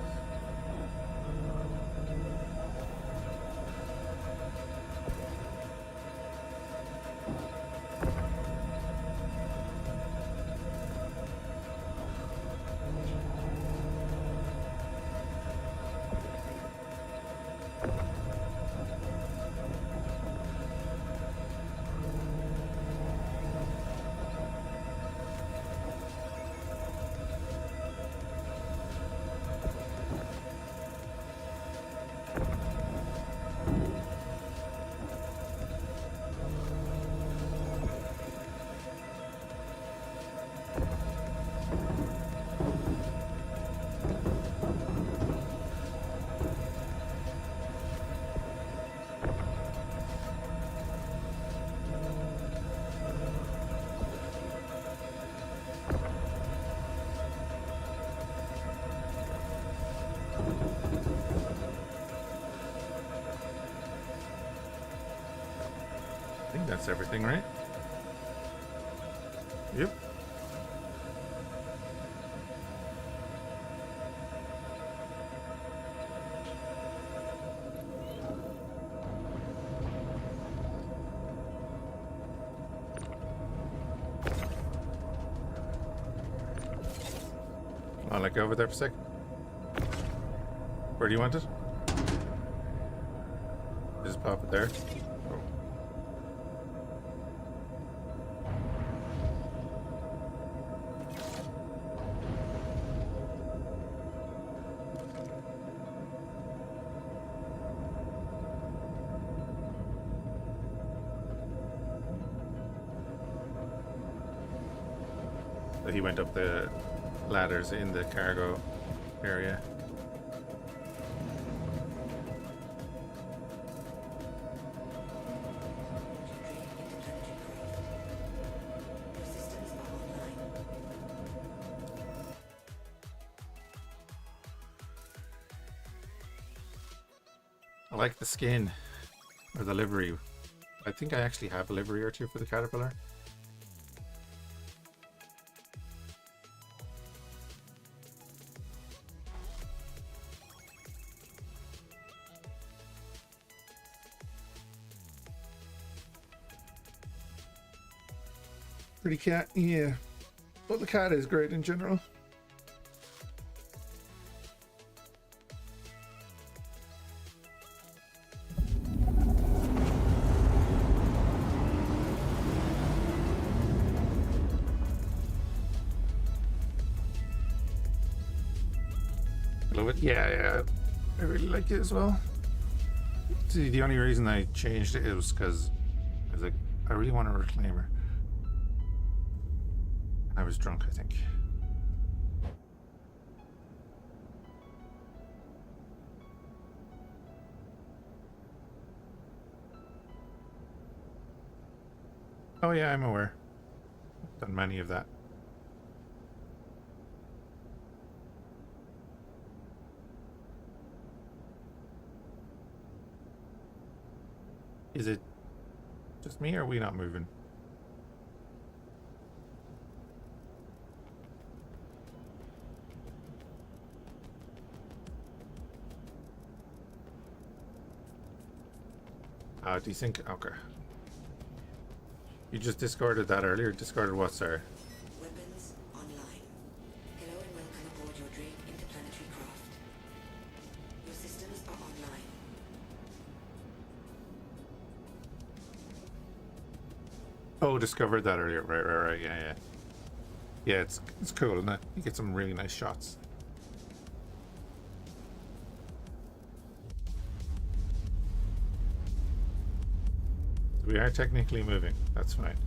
I think that's everything, right? Yep. I'll let go over there for a sec. Where do you want it? Just pop it there. Oh. So he went up the ladders in the cargo area. I like the skin or the livery. I think I actually have a livery or two for the caterpillar. Pretty cat, yeah. Well, the cat is great in general. I love it. Yeah. I really like it as well. See, the only reason I changed it was because I was like, I really want a reclaimer. I was drunk, I think. Oh yeah, I'm aware. I've done many of that. Is it just me or are we not moving? Desync. Okay. You just discarded that earlier. Discarded what, sir? Weapons online. Hello and welcome aboard your Drake interplanetary craft. Your systems are online. Oh, discovered that earlier. Right. Yeah. Yeah, it's cool, isn't it? You get some really nice shots. We are technically moving. That's fine.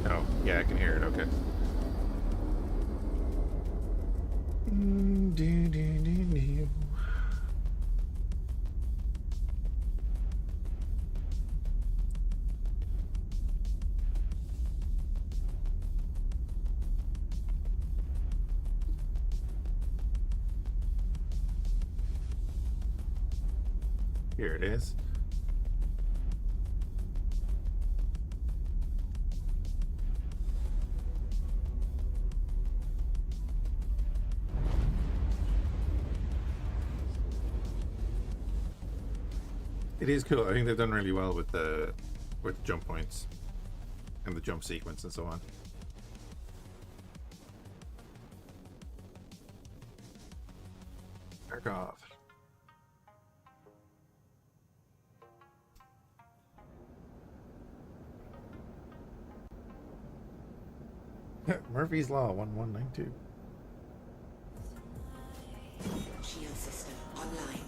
Oh, yeah, I can hear it. Okay. Here it is. It is cool. I think they've done really well with the jump points and the jump sequence and so on. Back off. Murphy's Law 1192. Shield system online.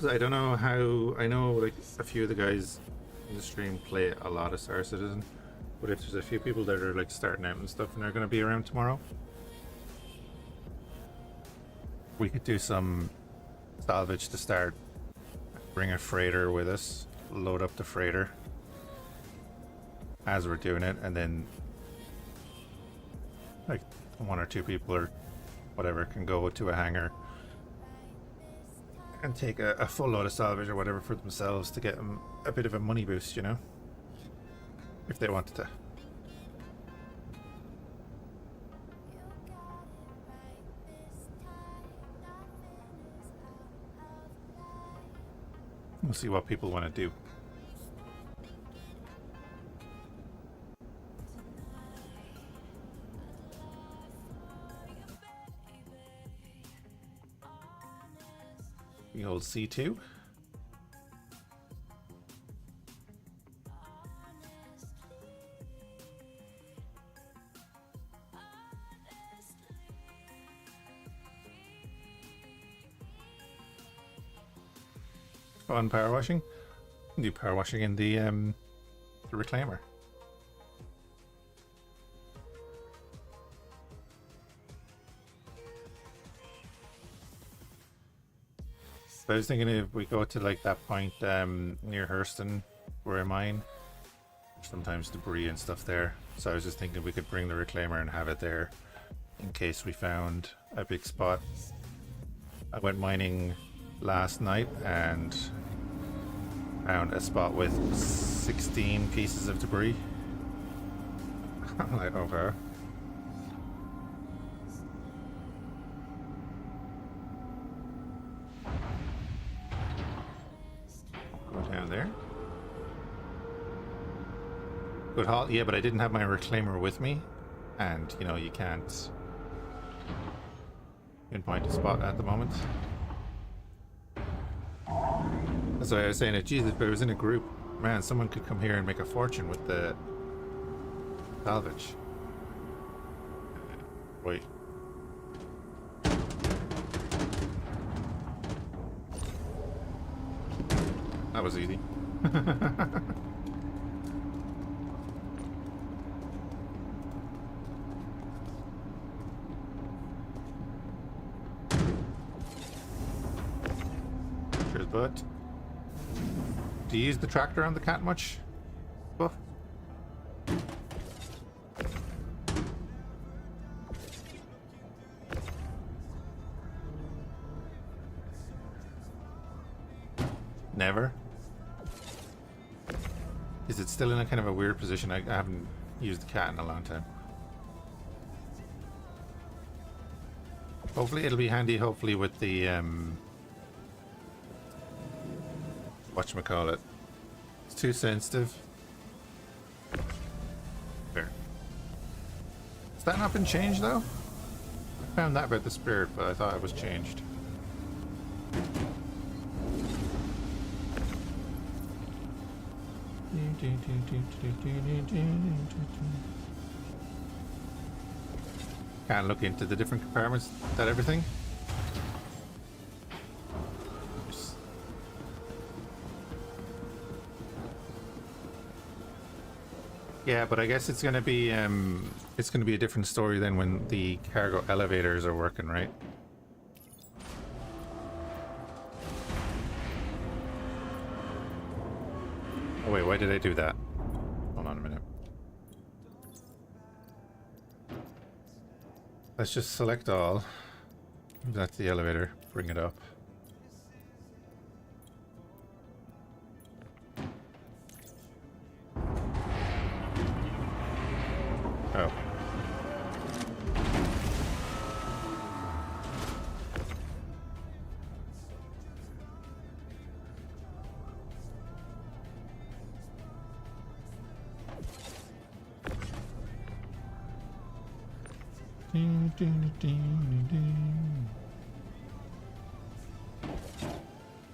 I don't know how. I know like a few of the guys in the stream play a lot of Star Citizen, but if there's a few people that are like starting out and stuff and they're going to be around tomorrow, we could do some salvage to start. Bring a freighter with us, load up the freighter as we're doing it, and then Like 1 or 2 people or whatever can go to a hangar and take a full load of salvage or whatever for themselves to get them a bit of a money boost, you know, if they wanted to. We'll see what people want to do. The old C2. Fun power washing. Do power washing in the reclaimer. So I was thinking if we go to like that point near Hurston where I mine, sometimes debris and stuff there. So I was just thinking we could bring the reclaimer and have it there in case we found a big spot. I went mining last night and found a spot with 16 pieces of debris. I'm like, okay. Go down there. Good haul. Yeah, but I didn't have my reclaimer with me. And, you know, you can't pinpoint a spot at the moment. That's why I was saying it. Jesus, if I was in a group, man, someone could come here and make a fortune with the salvage. Wait. That was easy. Cheers, bud. Do you use the tractor on the cat much? Buff? Never? Is it still in a kind of a weird position? I haven't used the cat in a long time. Hopefully it'll be handy, hopefully with the whatchamacallit. It's too sensitive. There. Has that not been changed though? I found that about the spirit, but I thought it was changed. Can't look into the different compartments. Is that everything? Yeah, but I guess it's gonna be a different story than when the cargo elevators are working, right? Oh wait, why did I do that? Hold on a minute. Let's just select all. That's the elevator. Bring it up. Oh.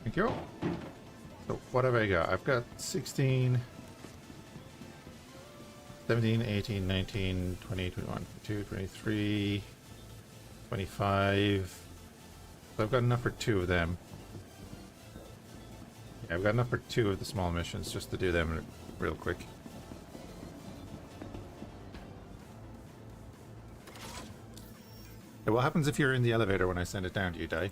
Thank you. So what have I got? I've got 16, 17, 18, 19, 20, 21, 22, 23, 25. So I've got enough for 2 of them. Yeah, I've got enough for 2 of the small missions just to do them real quick. Okay, what happens if you're in the elevator when I send it down? Do you die?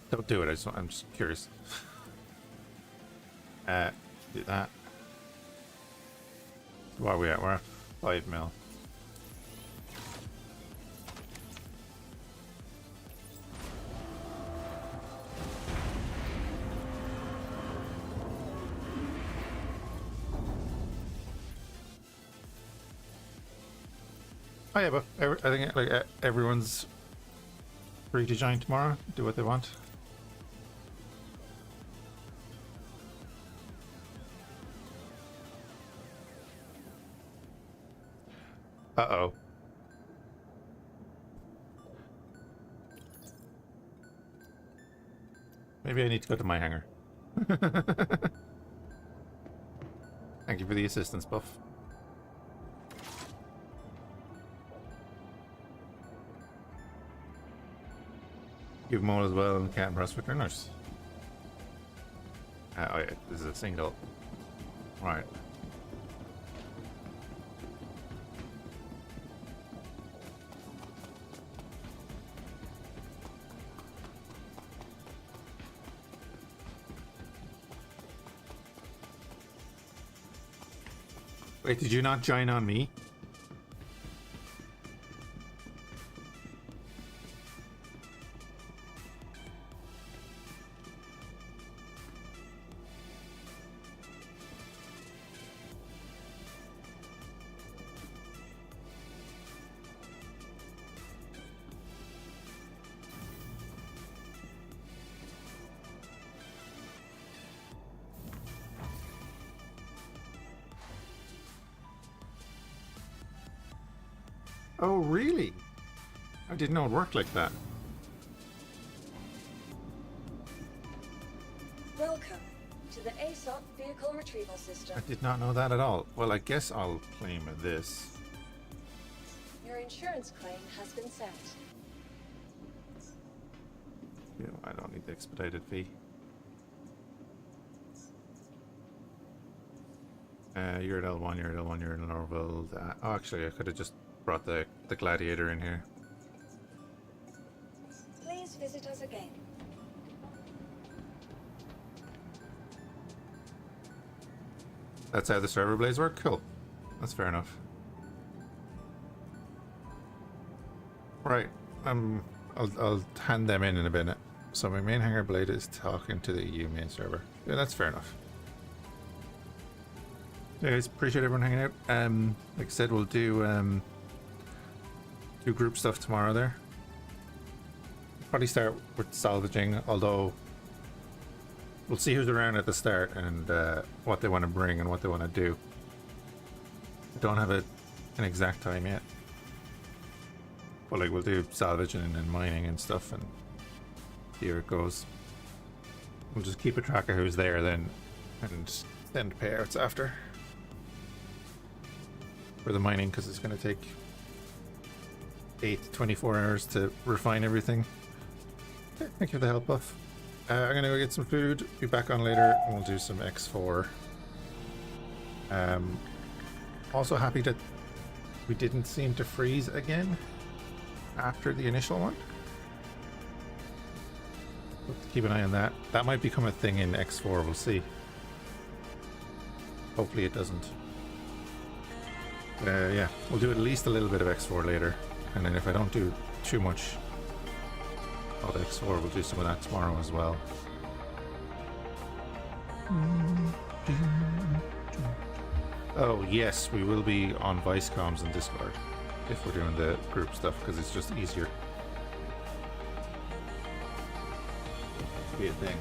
Don't do it. I'm just curious. Do that. Where are we at? We're at 5 mil. Oh yeah, but I think like everyone's free to join tomorrow. Do what they want. Uh-oh. Maybe I need to go to my hangar. Thank you for the assistance, Buff. Give them all as well and Cat and Prospector. Nice. Oh yeah, this is a single. Right. Wait, did you not join on me? Oh, really? I didn't know it worked like that. Welcome to the ASOC vehicle retrieval system. I did not know that at all. Well, I guess I'll claim this. Your insurance claim has been set. Yeah, I don't need the expedited fee. You're at L1, you're at L1, you're in Norville. Oh, actually, I could have just brought the gladiator in here. Please visit us again. That's how the server blades work? Cool. That's fair enough. Right. I'll hand them in a minute. So my main hangar blade is talking to the EU main server. Yeah, that's fair enough. Yeah, guys, appreciate everyone hanging out. Like I said, we'll do group stuff tomorrow there. Probably start with salvaging, although we'll see who's around at the start and what they want to bring and what they want to do. Don't have an exact time yet. But like we'll do salvaging and mining and stuff and see how it goes. We'll just keep a track of who's there then and send payouts after. For the mining, because it's going to take 8 to 24 hours to refine everything. Okay, thank you for the help, Buff. I'm going to go get some food, be back on later, and we'll do some X4. Also happy that we didn't seem to freeze again after the initial one. We'll have to keep an eye on that. That might become a thing in X4, we'll see. Hopefully it doesn't. Yeah, we'll do at least a little bit of X4 later, and then if I don't do too much of X4, we'll do some of that tomorrow as well. Oh yes, we will be on voice comms and Discord if we're doing the group stuff, because it's just easier. Be a thing.